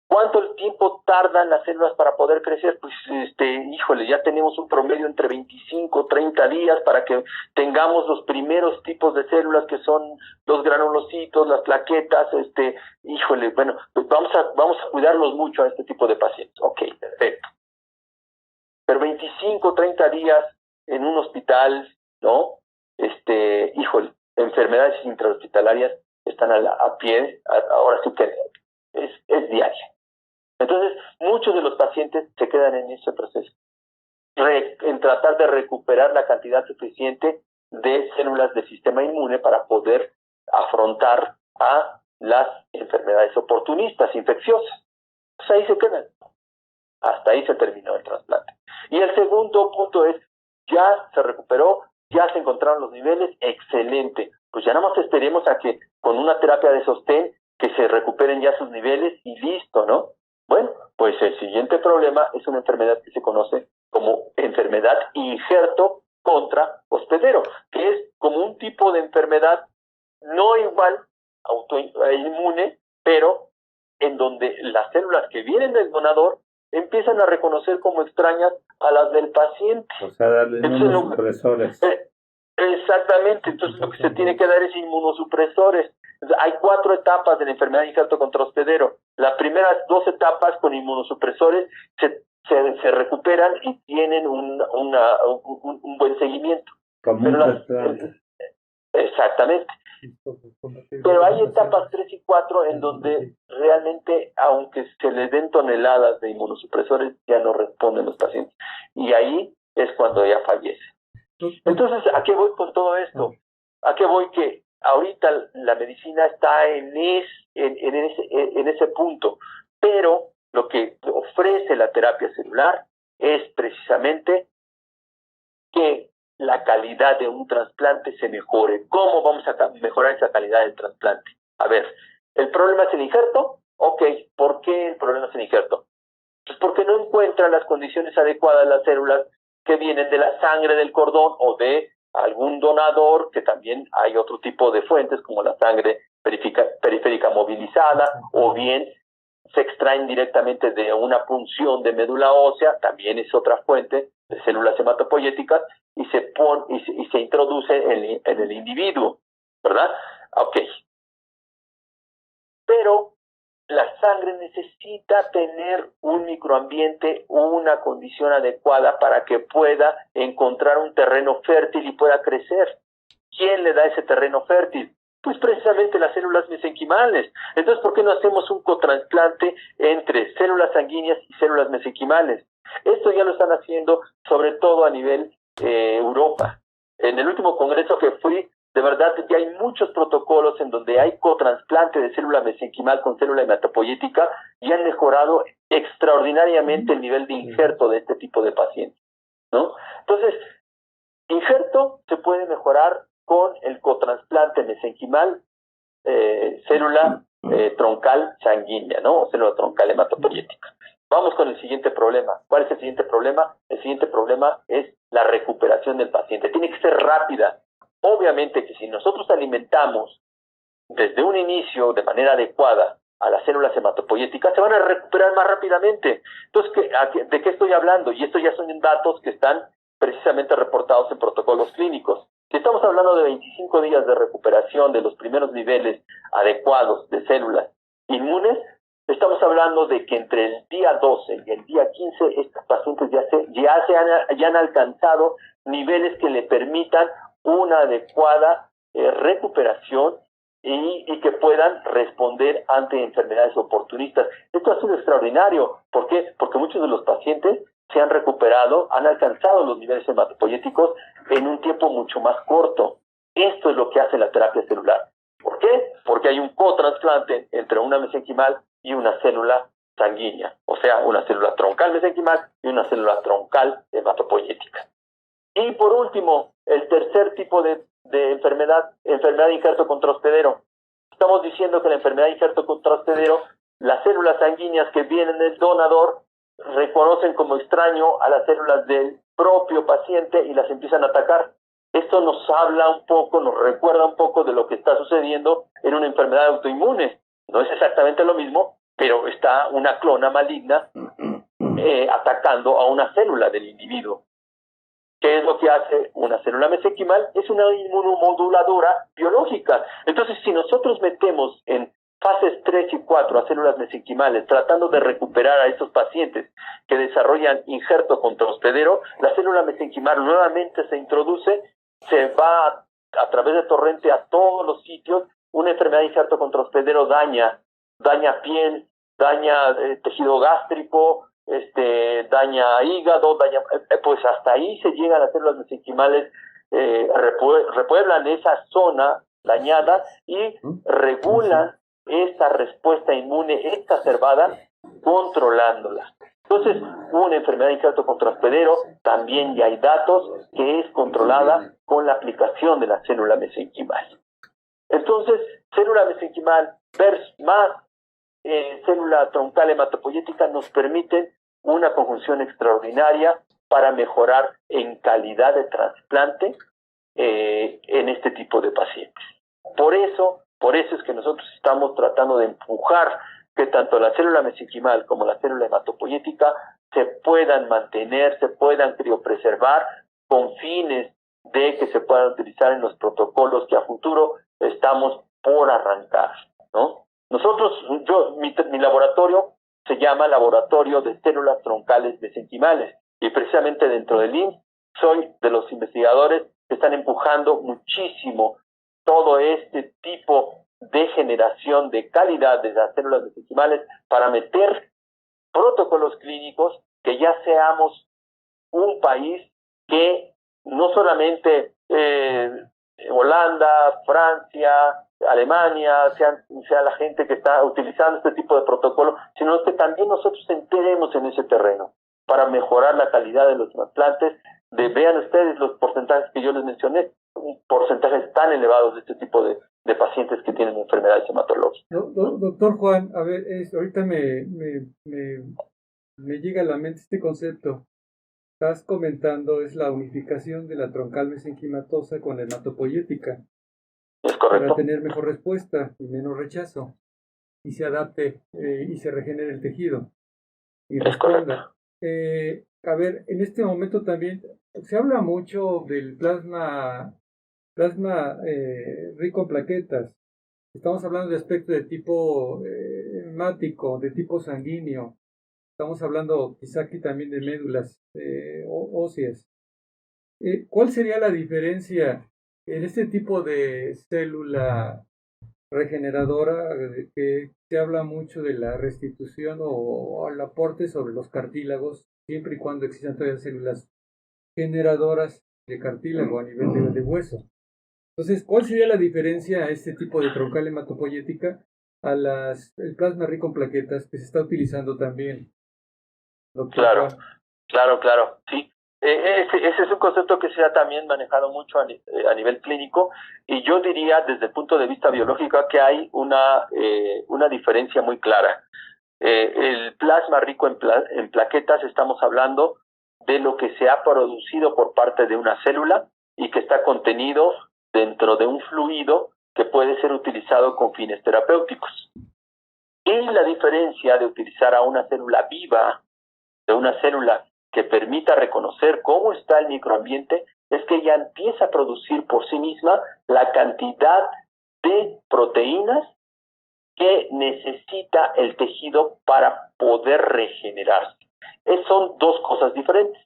¿Cuánto tiempo tardan las células para poder crecer? Pues, híjole, ya tenemos un promedio entre 25, 30 días para que tengamos los primeros tipos de células que son los granulocitos, las plaquetas, híjole, bueno, pues vamos a cuidarlos mucho a este tipo de pacientes. Ok, perfecto. Pero 25, 30 días en un hospital, ¿no? Híjole, enfermedades intrahospitalarias están a pie, ahora sí que es diaria. Entonces, muchos de los pacientes se quedan en ese proceso, en tratar de recuperar la cantidad suficiente de células del sistema inmune para poder afrontar a las enfermedades oportunistas, infecciosas. Pues ahí se quedan. Hasta ahí se terminó el trasplante. Y el segundo punto es, ya se recuperó, ya se encontraron los niveles, excelente. Pues ya nada más esperemos a que con una terapia de sostén que se recuperen ya sus niveles y listo, ¿no? Bueno, pues el siguiente problema es una enfermedad que se conoce como enfermedad injerto contra hospedero, que es como un tipo de enfermedad no igual autoinmune, pero en donde las células que vienen del donador empiezan a reconocer como extrañas a las del paciente. O sea, darle inmunosupresores. Exactamente, entonces lo que se tiene que dar es inmunosupresores. Hay 4 etapas de la enfermedad de injerto contra hospedero. Las primeras 2 etapas con inmunosupresores se recuperan y tienen un buen seguimiento. Como un trasplante. Exactamente. Pero hay etapas 3 y 4 en donde realmente, aunque se les den toneladas de inmunosupresores, ya no responden los pacientes. Y ahí es cuando ya fallece. Entonces, ¿a qué voy con todo esto? ¿A qué voy? Que ahorita la medicina está en ese punto, pero lo que ofrece la terapia celular es precisamente que la calidad de un trasplante se mejore. ¿Cómo vamos a mejorar esa calidad del trasplante? A ver, ¿el problema es el injerto? Ok, ¿por qué el problema es el injerto? Pues porque no encuentran las condiciones adecuadas las células que vienen de la sangre del cordón o de algún donador, que también hay otro tipo de fuentes como la sangre periférica movilizada, o bien se extraen directamente de una punción de médula ósea, también es otra fuente de células hematopoyéticas, y se introduce en el individuo, ¿verdad? Ok. Pero la sangre necesita tener un microambiente, una condición adecuada para que pueda encontrar un terreno fértil y pueda crecer. ¿Quién le da ese terreno fértil? Pues precisamente las células mesenquimales. Entonces, ¿por qué no hacemos un cotransplante entre células sanguíneas y células mesenquimales? Esto ya lo están haciendo sobre todo a nivel Europa. En el último congreso que fui, de verdad ya hay muchos protocolos en donde hay cotransplante de célula mesenquimal con célula hematopoyética y han mejorado extraordinariamente el nivel de injerto de este tipo de pacientes, ¿no? Entonces, injerto se puede mejorar con el cotransplante mesenquimal, célula troncal sanguínea, ¿no? O célula troncal hematopoyética. Vamos con el siguiente problema. ¿Cuál es el siguiente problema? El siguiente problema es la recuperación del paciente. Tiene que ser rápida. Obviamente que si nosotros alimentamos desde un inicio de manera adecuada a las células hematopoyéticas, se van a recuperar más rápidamente. Entonces, ¿de qué estoy hablando? Y esto ya son datos que están precisamente reportados en protocolos clínicos. Si estamos hablando de 25 días de recuperación de los primeros niveles adecuados de células inmunes, estamos hablando de que entre el día 12 y el día 15 estos pacientes ya han alcanzado niveles que le permitan una adecuada recuperación y que puedan responder ante enfermedades oportunistas. Esto ha sido extraordinario. ¿Por qué? Porque muchos de los pacientes se han recuperado, han alcanzado los niveles hematopoyéticos en un tiempo mucho más corto. Esto es lo que hace la terapia celular. ¿Por qué? Porque hay un cotransplante entre una mesenquimal y una célula sanguínea, o sea, una célula troncal mesenquimal y una célula troncal hematopoyética. Y por último, el tercer tipo de enfermedad de injerto contrahospedero. Estamos diciendo que la enfermedad de injerto contrahospedero, las células sanguíneas que vienen del donador reconocen como extraño a las células del propio paciente y las empiezan a atacar. Esto nos habla un poco, nos recuerda un poco de lo que está sucediendo en una enfermedad autoinmune. No es exactamente lo mismo, pero está una clona maligna atacando a una célula del individuo. ¿Qué es lo que hace una célula mesenquimal? Es una inmunomoduladora biológica. Entonces, si nosotros metemos en fases 3 y 4 a células mesenquimales tratando de recuperar a estos pacientes que desarrollan injerto contrahospedero, la célula mesenquimal nuevamente se introduce, se va a través de torrente a todos los sitios. Una enfermedad de injerto contrahospedero daña piel, daña tejido gástrico, daña hígado, pues hasta ahí se llegan las células mesenquimales, repueblan esa zona dañada y regulan esta respuesta inmune exacerbada, controlándola. Entonces, una enfermedad de injerto contrahospedero también ya hay datos que es controlada con la aplicación de la célula mesenquimal. Entonces, célula mesenquimal más célula troncal hematopoyética nos permiten una conjunción extraordinaria para mejorar en calidad de trasplante en este tipo de pacientes. Por eso es que nosotros estamos tratando de empujar que tanto la célula mesenquimal como la célula hematopoyética se puedan mantener, se puedan criopreservar con fines de que se puedan utilizar en los protocolos que a futuro estamos por arrancar, ¿no? Nosotros, mi laboratorio se llama Laboratorio de Células Troncales Mesenquimales y precisamente dentro del IMSS soy de los investigadores que están empujando muchísimo todo este tipo de generación de calidad de las células mesenquimales para meter protocolos clínicos que ya seamos un país que no solamente Holanda, Francia, Alemania, sea la gente que está utilizando este tipo de protocolo, sino que también nosotros entremos en ese terreno para mejorar la calidad de los trasplantes. Vean ustedes los porcentajes que yo les mencioné, porcentajes tan elevados de este tipo de pacientes que tienen enfermedades hematológicas. Doctor Juan, a ver, ahorita me llega a la mente este concepto. Estás comentando es la unificación de la troncal mesenquimatosa con la hematopoyética. Es correcto. Para tener mejor respuesta y menos rechazo, y se adapte y se regenere el tejido y responda. A ver, en este momento también se habla mucho del plasma rico en plaquetas. Estamos hablando de aspectos de tipo hemático, de tipo sanguíneo. Estamos hablando quizá aquí también de médulas óseas. ¿Cuál sería la diferencia en este tipo de célula regeneradora que se habla mucho de la restitución o el aporte sobre los cartílagos, siempre y cuando existan todavía células generadoras de cartílago a nivel de hueso? Entonces, ¿cuál sería la diferencia a este tipo de troncal hematopoyética a el plasma rico en plaquetas que se está utilizando también, doctor Claro, Juan? claro, sí. Ese es un concepto que se ha también manejado mucho a nivel clínico, y yo diría desde el punto de vista biológico que hay una diferencia muy clara. El plasma rico en plaquetas, estamos hablando de lo que se ha producido por parte de una célula y que está contenido dentro de un fluido que puede ser utilizado con fines terapéuticos. Y la diferencia de utilizar a una célula viva, de una célula que permita reconocer cómo está el microambiente, es que ella empieza a producir por sí misma la cantidad de proteínas que necesita el tejido para poder regenerarse. Son dos cosas diferentes.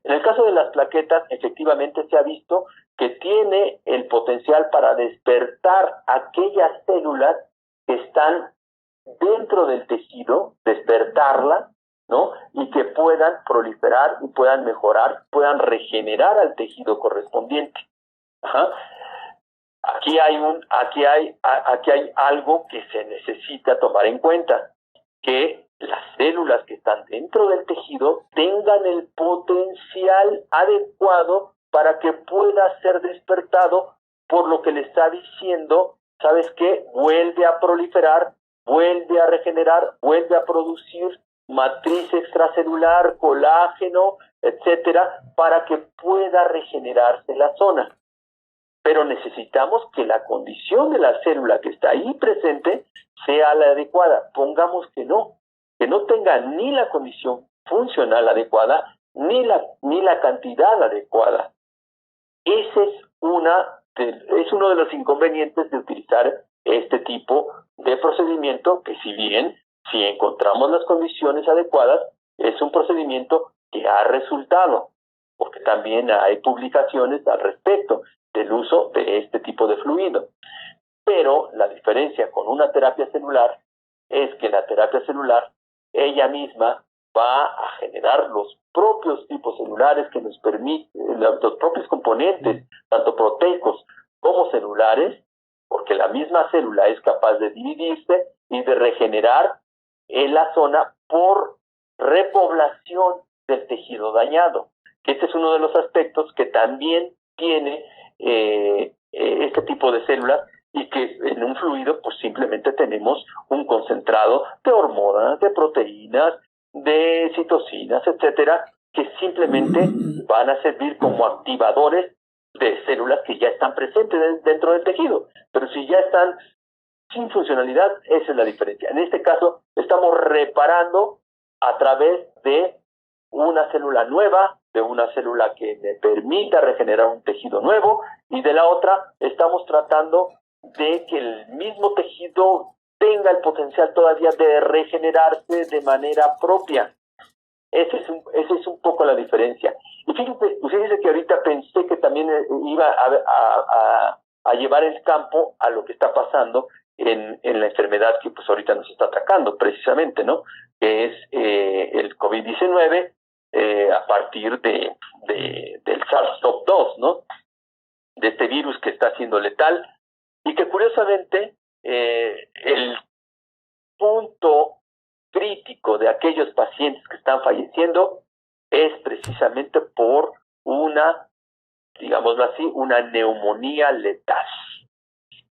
En el caso de las plaquetas, efectivamente se ha visto que tiene el potencial para despertar aquellas células que están dentro del tejido, despertarla, ¿no? Y que puedan proliferar y puedan mejorar, puedan regenerar al tejido correspondiente. Ajá. Aquí hay algo que se necesita tomar en cuenta, que las células que están dentro del tejido tengan el potencial adecuado para que pueda ser despertado por lo que le está diciendo, ¿sabes qué? Vuelve a proliferar, vuelve a regenerar, vuelve a producir matriz extracelular, colágeno, etcétera, para que pueda regenerarse la zona. Pero necesitamos que la condición de la célula que está ahí presente sea la adecuada. Pongamos que no tenga ni la condición funcional adecuada, ni la cantidad adecuada. Ese es uno de los inconvenientes de utilizar este tipo de procedimiento, que si encontramos las condiciones adecuadas, es un procedimiento que ha resultado, porque también hay publicaciones al respecto del uso de este tipo de fluido. Pero la diferencia con una terapia celular es que la terapia celular, ella misma va a generar los propios tipos celulares que nos permiten, los propios componentes, tanto proteicos como celulares, porque la misma célula es capaz de dividirse y de regenerar en la zona por repoblación del tejido dañado. Este es uno de los aspectos que también tiene este tipo de células, y que en un fluido pues simplemente tenemos un concentrado de hormonas, de proteínas, de citocinas, etcétera, que simplemente van a servir como activadores de células que ya están presentes dentro del tejido. Pero si ya están sin funcionalidad, esa es la diferencia. En este caso, estamos reparando a través de una célula nueva, de una célula que me permita regenerar un tejido nuevo, y de la otra estamos tratando de que el mismo tejido tenga el potencial todavía de regenerarse de manera propia. Esa es un poco la diferencia. Y fíjese que ahorita pensé que también iba a llevar el campo a lo que está pasando en la enfermedad que pues ahorita nos está atacando precisamente, ¿no? Que es el COVID-19, a partir del SARS-CoV-2, ¿no? De este virus que está siendo letal, y que curiosamente el punto crítico de aquellos pacientes que están falleciendo es precisamente por una, digámoslo así, una neumonía letal.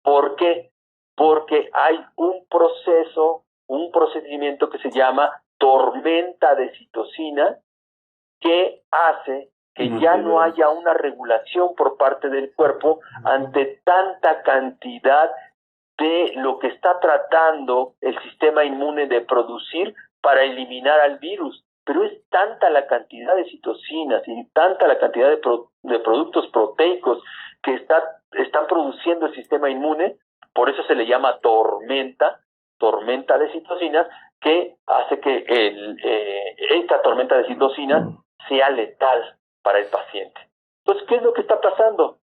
¿Por qué? Porque hay un procedimiento que se llama tormenta de citocina, que hace que ya no haya una regulación por parte del cuerpo ante tanta cantidad de lo que está tratando el sistema inmune de producir para eliminar al virus. Pero es tanta la cantidad de citocinas y tanta la cantidad de productos proteicos que están produciendo el sistema inmune, por eso se le llama tormenta de citocinas, que hace que esta tormenta de citocinas sea letal para el paciente. Entonces, ¿qué es lo que está pasando?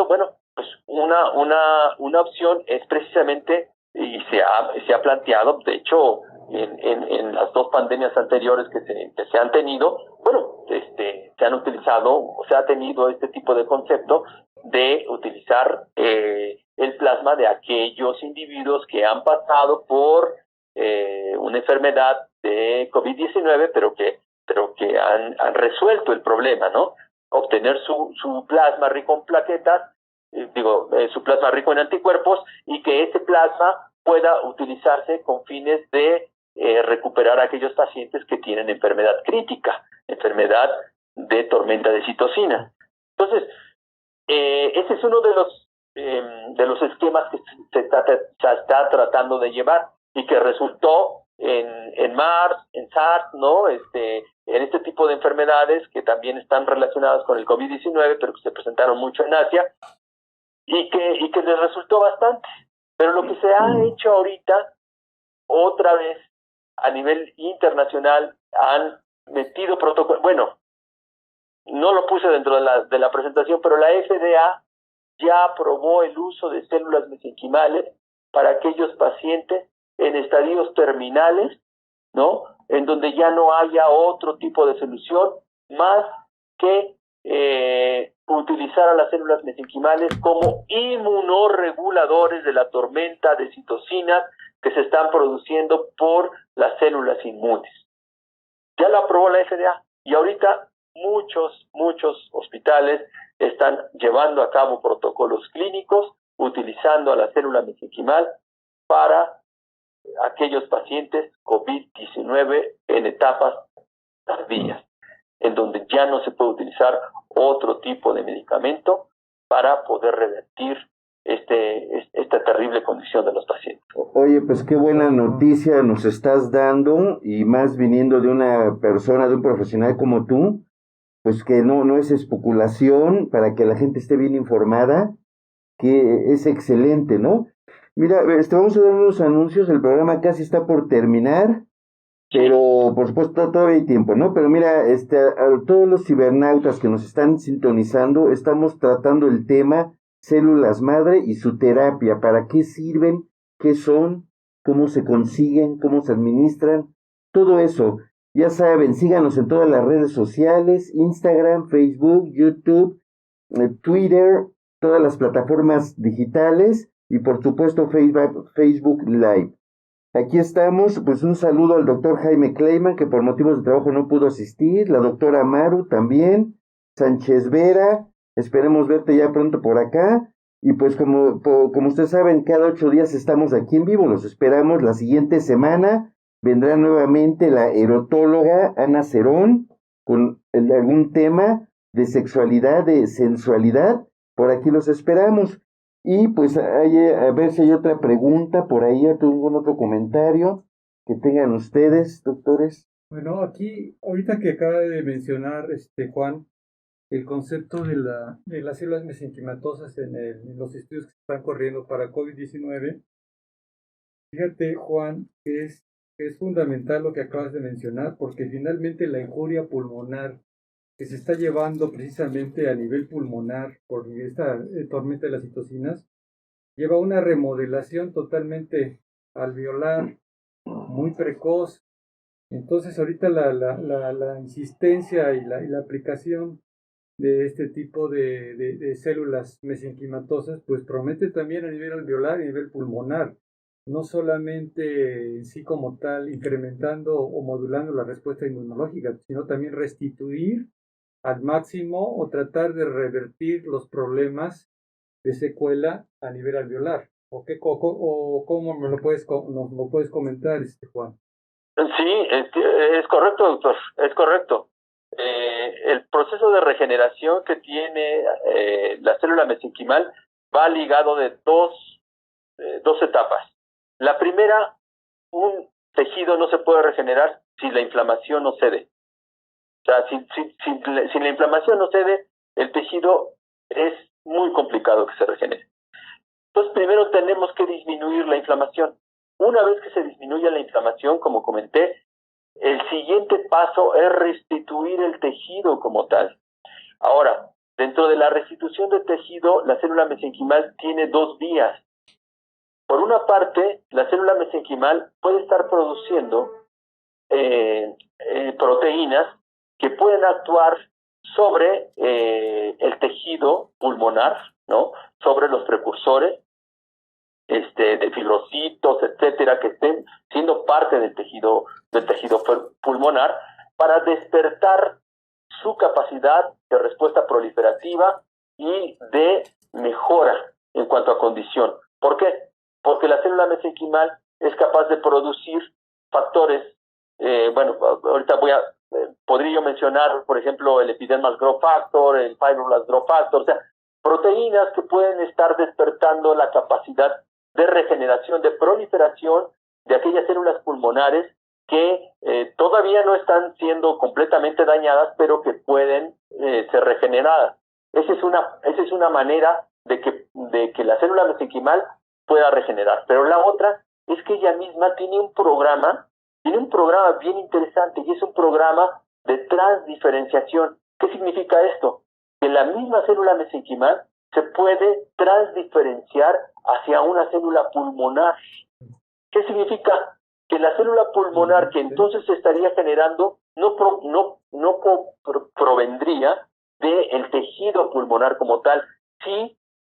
Bueno, pues una opción es precisamente, y se ha planteado, de hecho, en las dos pandemias anteriores que se han tenido, bueno, se han utilizado, o se ha tenido este tipo de concepto de utilizar el plasma de aquellos individuos que han pasado por una enfermedad de COVID-19, pero que han resuelto el problema, ¿no? Obtener su plasma rico en plaquetas, su plasma rico en anticuerpos, y que ese plasma pueda utilizarse con fines de recuperar a aquellos pacientes que tienen enfermedad crítica, enfermedad de tormenta de citocinas. Entonces, ese es uno de los esquemas que se está tratando de llevar, y que resultó en MARS, en SARS, ¿no? En este tipo de enfermedades que también están relacionadas con el COVID-19, pero que se presentaron mucho en Asia, y que les resultó bastante. Pero lo que se ha hecho ahorita, otra vez, a nivel internacional, han metido protocolos. Bueno, no lo puse dentro de la presentación, pero la FDA ya aprobó el uso de células mesenquimales para aquellos pacientes en estadios terminales, ¿no? En donde ya no haya otro tipo de solución más que utilizar a las células mesenquimales como inmunorreguladores de la tormenta de citocinas que se están produciendo por las células inmunes. Ya lo aprobó la FDA, y ahorita muchos hospitales están llevando a cabo protocolos clínicos utilizando a la célula mesenquimal para aquellos pacientes COVID-19 en etapas tardías, en donde ya no se puede utilizar otro tipo de medicamento para poder revertir esta terrible condición de los pacientes. Oye, pues qué buena noticia nos estás dando, y más viniendo de una persona, de un profesional como tú, pues que no es especulación, para que la gente esté bien informada, que es excelente, ¿no? Mira, vamos a dar unos anuncios, el programa casi está por terminar, pero por supuesto todavía hay tiempo, ¿no? Pero mira, a todos los cibernautas que nos están sintonizando, estamos tratando el tema células madre y su terapia, para qué sirven, qué son, cómo se consiguen, cómo se administran, todo eso. Ya saben, síganos en todas las redes sociales, Instagram, Facebook, YouTube, Twitter, todas las plataformas digitales, y por supuesto Facebook Live. Aquí estamos, pues un saludo al doctor Jaime Kleiman, que por motivos de trabajo no pudo asistir, la doctora Maru también, Sánchez Vera, esperemos verte ya pronto por acá, y pues como ustedes saben, cada 8 días estamos aquí en vivo, los esperamos la siguiente semana, vendrá nuevamente la erotóloga Ana Cerón, con algún tema de sexualidad, de sensualidad, por aquí los esperamos. Y pues a ver si hay otra pregunta por ahí, algún otro comentario que tengan ustedes, doctores. Bueno, aquí, ahorita que acaba de mencionar Juan, el concepto de las células mesenquimatosas en los estudios que se están corriendo para COVID-19, fíjate, Juan, que es fundamental lo que acabas de mencionar, porque finalmente la injuria pulmonar que se está llevando precisamente a nivel pulmonar por esta tormenta de las citocinas, lleva una remodelación totalmente alveolar, muy precoz. Entonces ahorita la insistencia y la aplicación de este tipo de células mesenquimatosas, pues promete también a nivel alveolar y a nivel pulmonar, no solamente en sí como tal incrementando o modulando la respuesta inmunológica, sino también restituir al máximo o tratar de revertir los problemas de secuela a nivel alveolar. ¿O cómo nos lo puedes comentar, Juan? Sí, es correcto, doctor, es correcto. El proceso de regeneración que tiene la célula mesenquimal va ligado de dos etapas. La primera, un tejido no se puede regenerar si la inflamación no cede. O sea, si la inflamación no cede, el tejido es muy complicado que se regenere. Entonces, primero tenemos que disminuir la inflamación. Una vez que se disminuye la inflamación, como comenté, el siguiente paso es restituir el tejido como tal. Ahora, dentro de la restitución del tejido, la célula mesenquimal tiene dos vías. Por una parte, la célula mesenquimal puede estar produciendo proteínas que pueden actuar sobre el tejido pulmonar, ¿no? Sobre los precursores de fibrocitos, etcétera, que estén siendo parte del tejido pulmonar, para despertar su capacidad de respuesta proliferativa y de mejora en cuanto a condición. ¿Por qué? Porque la célula mesenquimal es capaz de producir factores, ahorita podría yo mencionar, por ejemplo, el epidermal growth factor, el fibroblast growth factor, o sea, proteínas que pueden estar despertando la capacidad de regeneración, de proliferación de aquellas células pulmonares que todavía no están siendo completamente dañadas, pero que pueden ser regeneradas. Esa es una manera de que la célula mesenquimal pueda regenerar. Pero la otra es que ella misma tiene un programa bien interesante, y es un programa de transdiferenciación. ¿Qué significa esto? Que la misma célula mesenquimal se puede transdiferenciar hacia una célula pulmonar. ¿Qué significa? Que la célula pulmonar que entonces se estaría generando no provendría del tejido pulmonar como tal,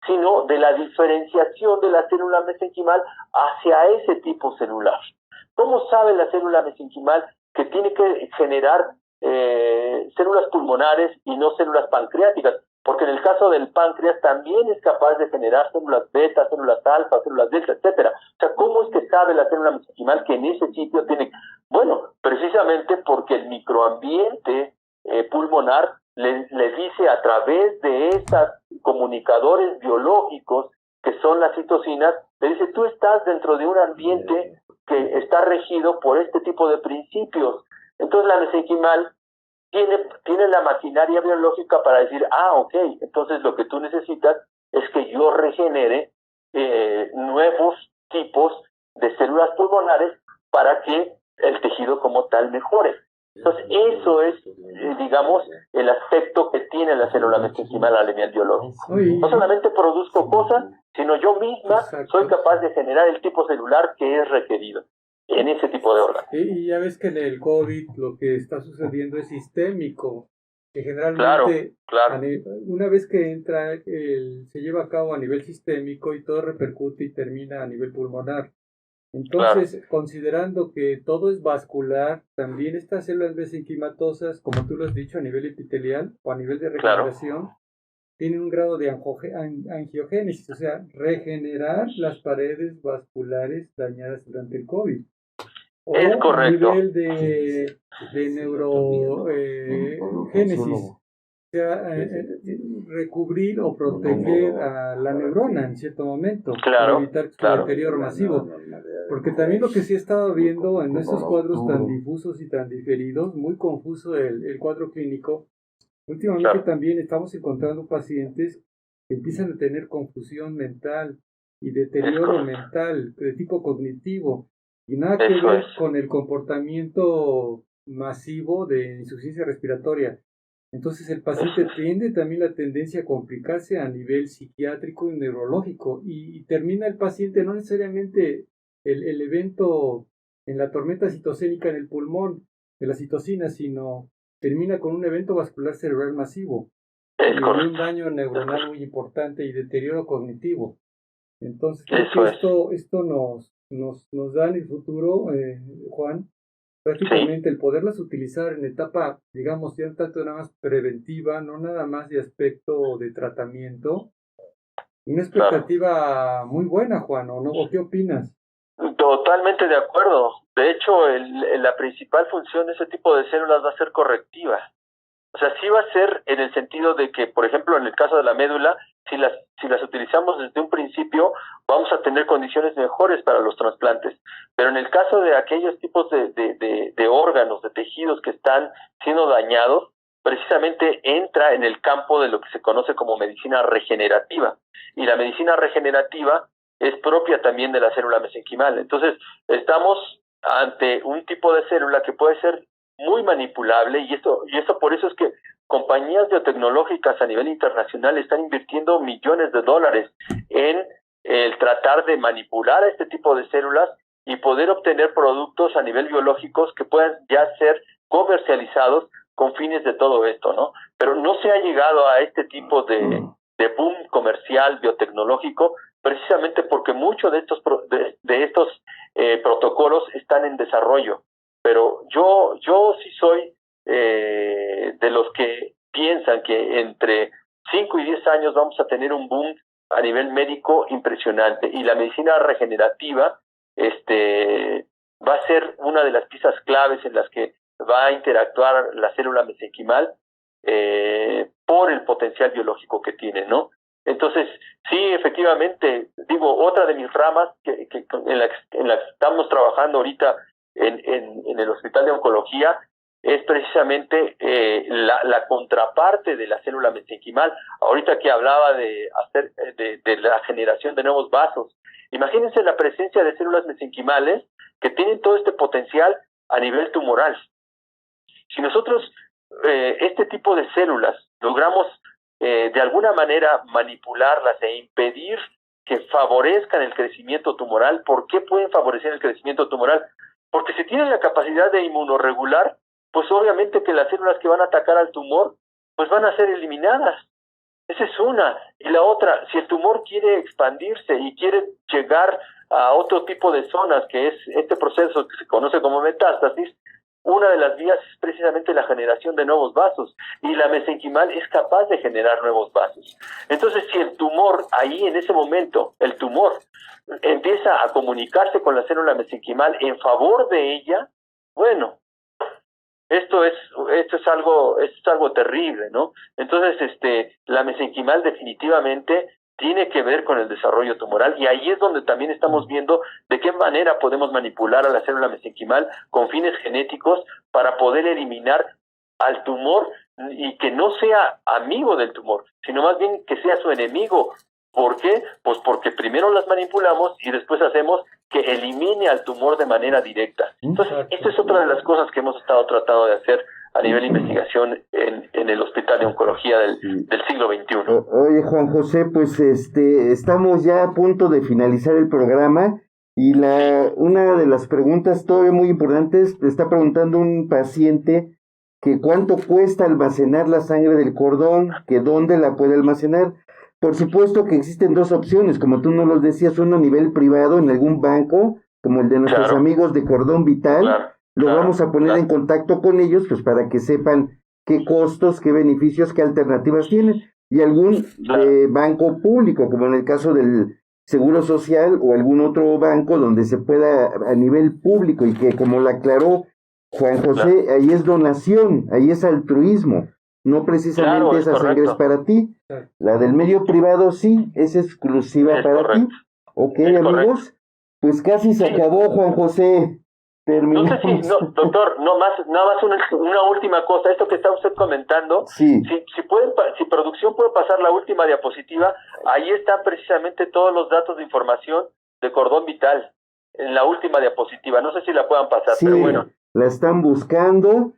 sino de la diferenciación de la célula mesenquimal hacia ese tipo celular. ¿Cómo sabe la célula mesenquimal que tiene que generar células pulmonares y no células pancreáticas? Porque en el caso del páncreas también es capaz de generar células beta, células alfa, células delta, etcétera. O sea, ¿cómo es que sabe la célula mesenquimal que en ese sitio tiene? Bueno, precisamente porque el microambiente pulmonar le dice a través de estos comunicadores biológicos que son las citocinas, le dice: tú estás dentro de un ambiente que está regido por este tipo de principios. Entonces la mesenquimal tiene la maquinaria biológica para decir: ok, entonces lo que tú necesitas es que yo regenere nuevos tipos de células pulmonares para que el tejido como tal mejore. Entonces eso es, digamos, el aspecto que tiene la célula mesenquimal a nivel biológico. No solamente produzco cosas, sino yo misma soy capaz de generar el tipo celular que es requerido en ese tipo de órganos. Y ya ves que en el COVID lo que está sucediendo es sistémico, que generalmente claro. Una vez que entra, se lleva a cabo a nivel sistémico y todo repercute y termina a nivel pulmonar. Entonces, considerando que todo es vascular, también estas células mesenquimatosas, como tú lo has dicho, a nivel epitelial o a nivel de regeneración, tienen un grado de angiogénesis, o sea, regenerar las paredes vasculares dañadas durante el COVID. O es correcto. A nivel de neurogénesis, o sea, recubrir o proteger a la neurona en cierto momento, para evitar su deterioro masivo. Porque también lo que sí he estado viendo en esos cuadros tan difusos y tan diferidos, muy confuso el cuadro clínico, últimamente también estamos encontrando pacientes que empiezan a tener confusión mental y deterioro mental de tipo cognitivo, y nada que ver con el comportamiento masivo de insuficiencia respiratoria. Entonces el paciente tiene también la tendencia a complicarse a nivel psiquiátrico y neurológico, y termina el paciente no necesariamente el evento en la tormenta citocénica en el pulmón de la citocina, sino termina con un evento vascular cerebral masivo y un daño neuronal muy importante y deterioro cognitivo. Entonces creo que esto nos da en el futuro, Juan, prácticamente el poderlas utilizar en etapa, digamos, ya tanto nada más preventiva, no nada más de aspecto de tratamiento. Una expectativa muy buena, Juan, ¿o no? ¿O qué opinas? Totalmente de acuerdo. De hecho, la principal función de ese tipo de células va a ser correctiva. O sea, sí va a ser en el sentido de que, por ejemplo, en el caso de la médula, si las utilizamos desde un principio, vamos a tener condiciones mejores para los trasplantes. Pero en el caso de aquellos tipos de órganos, de tejidos que están siendo dañados, precisamente entra en el campo de lo que se conoce como medicina regenerativa. Y la medicina regenerativa es propia también de la célula mesenquimal. Entonces, estamos ante un tipo de célula que puede ser muy manipulable, y esto por eso es que compañías biotecnológicas a nivel internacional están invirtiendo millones de dólares en el tratar de manipular a este tipo de células y poder obtener productos a nivel biológicos que puedan ya ser comercializados con fines de todo esto, ¿no? Pero no se ha llegado a este tipo de boom comercial biotecnológico precisamente porque muchos de estos protocolos están en desarrollo. Pero yo sí soy de los que piensan que entre 5 y 10 años vamos a tener un boom a nivel médico impresionante, y la medicina regenerativa va a ser una de las piezas claves en las que va a interactuar la célula mesenquimal por el potencial biológico que tiene, ¿no? Entonces, sí, efectivamente, digo, otra de mis ramas en la que estamos trabajando ahorita en el Hospital de Oncología es precisamente la contraparte de la célula mesenquimal. Ahorita que hablaba de la generación de nuevos vasos, imagínense la presencia de células mesenquimales que tienen todo este potencial a nivel tumoral. Si nosotros este tipo de células logramos de alguna manera manipularlas e impedir que favorezcan el crecimiento tumoral. ¿Por qué pueden favorecer el crecimiento tumoral? Porque si tienen la capacidad de inmunorregular, pues obviamente que las células que van a atacar al tumor, pues van a ser eliminadas. Esa es una. Y la otra, si el tumor quiere expandirse y quiere llegar a otro tipo de zonas, que es este proceso que se conoce como metástasis, una de las vías es precisamente la generación de nuevos vasos, y la mesenquimal es capaz de generar nuevos vasos. Entonces, si el tumor, ahí en ese momento, el tumor empieza a comunicarse con la célula mesenquimal en favor de ella, bueno, esto es algo terrible, ¿no? Entonces, la mesenquimal definitivamente tiene que ver con el desarrollo tumoral, y ahí es donde también estamos viendo de qué manera podemos manipular a la célula mesenquimal con fines genéticos para poder eliminar al tumor y que no sea amigo del tumor, sino más bien que sea su enemigo. ¿Por qué? Pues porque primero las manipulamos y después hacemos que elimine al tumor de manera directa. Entonces, esta es otra de las cosas que hemos estado tratando de hacer a nivel de investigación en el Hospital de Oncología del siglo XXI. Oye, Juan José, pues estamos ya a punto de finalizar el programa, y una de las preguntas todavía muy importantes, te está preguntando un paciente que cuánto cuesta almacenar la sangre del cordón, que dónde la puede almacenar. Por supuesto que existen dos opciones, como tú nos lo decías, uno a nivel privado en algún banco, como el de nuestros amigos de Cordón Vital. Lo vamos a poner en contacto con ellos, pues para que sepan qué costos, qué beneficios, qué alternativas tienen. Y algún banco público, como en el caso del Seguro Social, o algún otro banco donde se pueda a nivel público, y que, como lo aclaró Juan José, ahí es donación, ahí es altruismo. No precisamente esa sangre es para ti. La del medio privado sí, es exclusiva para ti. Ok, amigos, pues casi se acabó, Juan José. Terminamos. No sé si, doctor, nada más una última cosa, esto que está usted comentando, sí. si producción puede pasar la última diapositiva, ahí están precisamente todos los datos de información de Cordón Vital, en la última diapositiva, no sé si la puedan pasar, sí, pero bueno. La están buscando.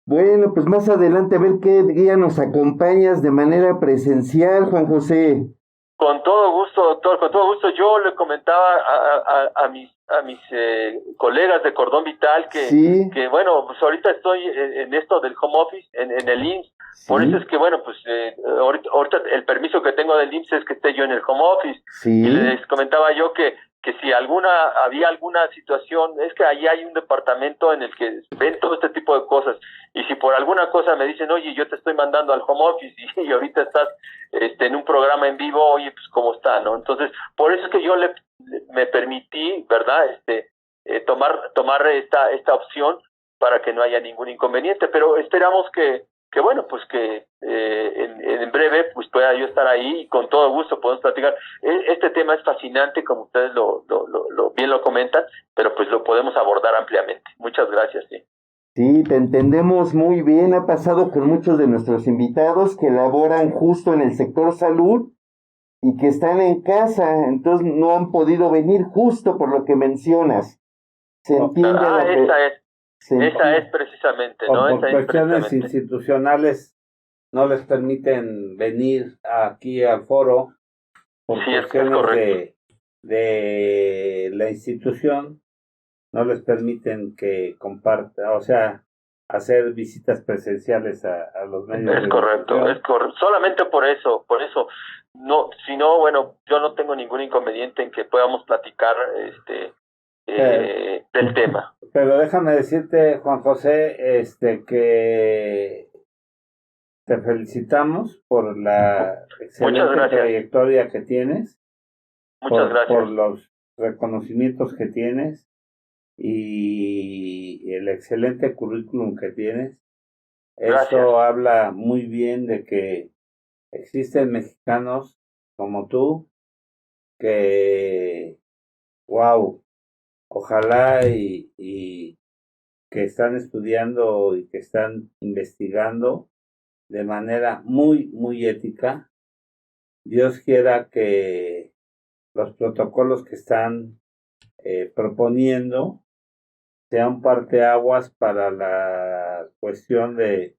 Bueno, pues más adelante a ver qué día nos acompañas de manera presencial, Juan José. Con todo gusto, doctor, con todo gusto. Yo le comentaba a mis colegas de Cordón Vital que bueno, pues ahorita estoy en esto del home office, en el IMSS, por eso es que bueno, pues ahorita el permiso que tengo del IMSS es que esté yo en el home office, y les comentaba yo que si había alguna situación, es que ahí hay un departamento en el que ven todo este tipo de cosas, y si por alguna cosa me dicen, oye, yo te estoy mandando al home office y ahorita estás en un programa en vivo, oye, pues cómo está, ¿no? Entonces, por eso es que yo me permití, ¿verdad? Tomar esta opción para que no haya ningún inconveniente, pero esperamos que bueno, pues que en breve pues pueda yo estar ahí, y con todo gusto podemos platicar. Este tema es fascinante, como ustedes bien lo comentan, pero pues lo podemos abordar ampliamente. Muchas gracias, sí. Sí, te entendemos muy bien. Ha pasado con muchos de nuestros invitados que laboran justo en el sector salud y que están en casa, entonces no han podido venir justo por lo que mencionas. Se entiende lo que... Esa es precisamente, o ¿no? por Esa es cuestiones precisamente. institucionales no les permiten venir aquí al foro por Sí, es cuestiones correcto. de la institución, no les permiten que comparta, o sea, hacer visitas presenciales a los medios Es de correcto, difusión. es correcto. Solamente por eso, no, si no, bueno, yo no tengo ningún inconveniente en que podamos platicar, Pero, del tema. pero déjame decirte, Juan José, que te felicitamos por la Muchas excelente gracias, trayectoria que tienes, muchas por gracias. los reconocimientos que tienes y el excelente currículum que tienes. Gracias. Eso habla muy bien de que existen mexicanos como tú que, wow, ojalá y que están estudiando y que están investigando de manera muy, muy ética. Dios quiera que los protocolos que están proponiendo sean parteaguas para la cuestión de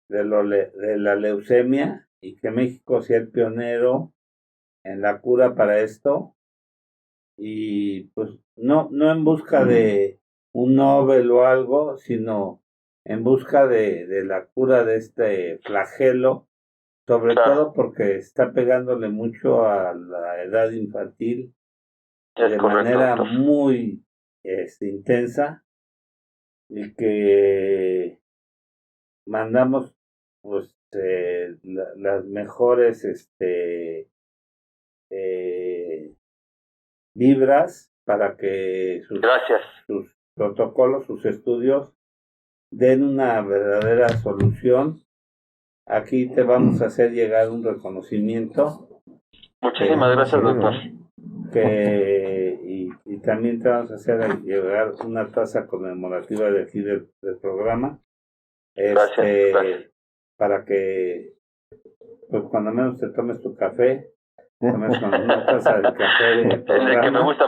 la leucemia y que México sea el pionero en la cura para esto y pues no en busca de un Nobel o algo, sino en busca de la cura de este flagelo, sobre Claro, todo porque está pegándole mucho a la edad infantil es de correcto, manera doctor. muy intensa y que mandamos pues las mejores eh, vibras para que Gracias. sus protocolos, sus estudios den una verdadera solución. Aquí te vamos a hacer llegar un reconocimiento Muchísimas que, gracias, doctor. y también te vamos a hacer llegar una taza conmemorativa de aquí del programa, Gracias, gracias. para que pues cuando menos te tomes tu café, tomes con una taza de café del El que programa, me gusta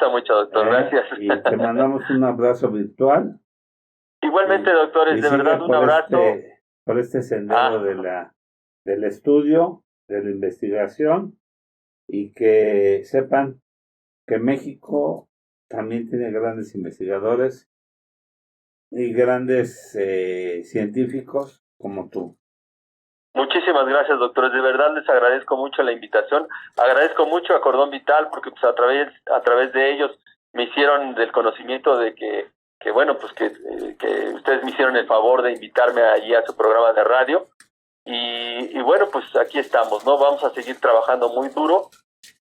mucho, doctor. Gracias. y te mandamos un abrazo virtual Igualmente, doctores, y de sigue verdad, un abrazo. por este sendero Ah, del estudio, de la investigación y que sepan que México también tiene grandes investigadores y grandes científicos como tú. muchísimas gracias, doctores. De verdad les agradezco mucho la invitación. Agradezco mucho a Cordón Vital porque pues a través de ellos me hicieron del conocimiento de que bueno, pues que ustedes me hicieron el favor de invitarme allí a su programa de radio. Y bueno, pues aquí estamos, ¿no? Vamos a seguir trabajando muy duro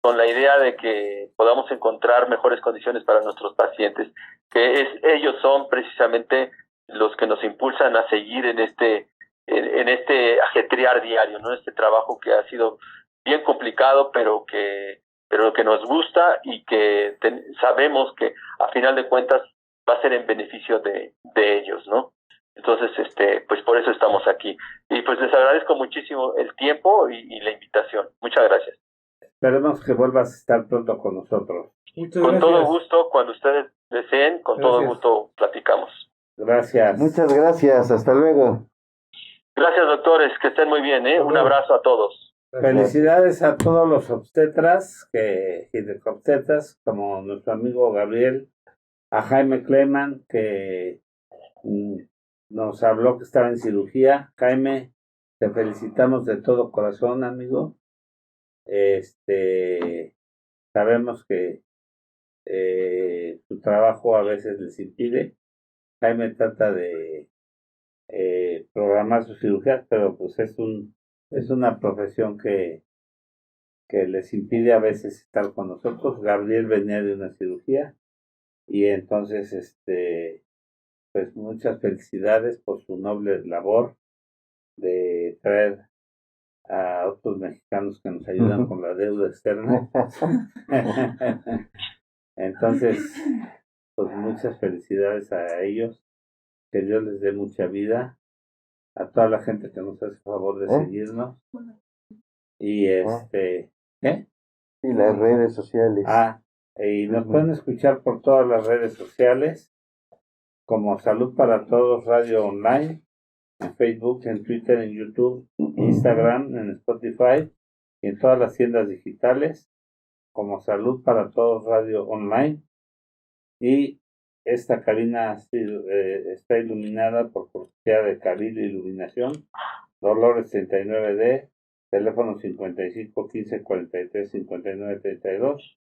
con la idea de que podamos encontrar mejores condiciones para nuestros pacientes, ellos son precisamente los que nos impulsan a seguir en este ajetrear diario, ¿no? Este trabajo que ha sido bien complicado, pero que nos gusta y que sabemos que a final de cuentas va a ser en beneficio de ellos, ¿no? Entonces, pues por eso estamos aquí. Y pues les agradezco muchísimo el tiempo y la invitación. Muchas gracias. Esperemos que vuelvas a estar pronto con nosotros. Muchas Con todo gracias. gusto, cuando ustedes deseen, con todo Gracias. gusto platicamos. Gracias. Muchas gracias, hasta luego. Gracias, doctores, que estén muy bien, ¿eh? Un abrazo a todos. Gracias. Felicidades a todos los obstetras, ginecobstetras, como nuestro amigo Gabriel, a Jaime Cleman, que nos habló que estaba en cirugía. Jaime, te felicitamos de todo corazón, amigo. Sabemos que tu trabajo a veces les impide. Jaime trata de programar sus cirugías, pero pues es una profesión que les impide a veces estar con nosotros. Gabriel venía de una cirugía y entonces pues muchas felicidades por su noble labor de traer a otros mexicanos que nos ayudan con la deuda externa. Entonces, pues muchas felicidades a ellos que Dios les dé mucha vida, a toda la gente que nos hace el favor de seguirnos, y ¿eh? Y las redes sociales. Y nos pueden escuchar por todas las redes sociales, como Salud para Todos Radio Online, en Facebook, en Twitter, en YouTube, Instagram, en Spotify, y en todas las tiendas digitales, como Salud para Todos Radio Online. Y esta cabina está iluminada por cortesía de Cabildo Iluminación, Dolores 39D, teléfono 55 15 43 59 32,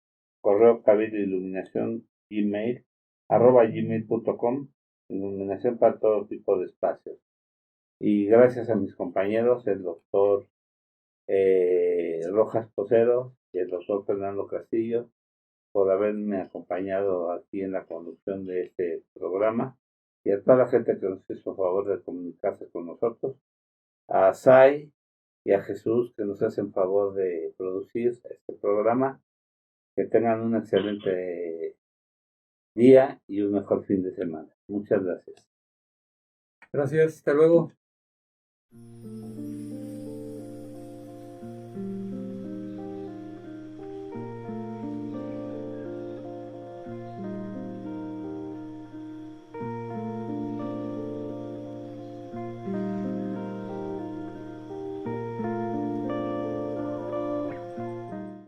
correo Cabildo Iluminación, gmail, @gmail.com, iluminación para todo tipo de espacios. Y gracias a mis compañeros, el doctor Rojas Posero y el doctor Fernando Castillo, por haberme acompañado aquí en la conducción de este programa, y a toda la gente que nos hizo favor de comunicarse con nosotros, a Sai y a Jesús, que nos hacen favor de producir este programa. Que tengan un excelente día y un mejor fin de semana. Muchas gracias. Gracias, hasta luego.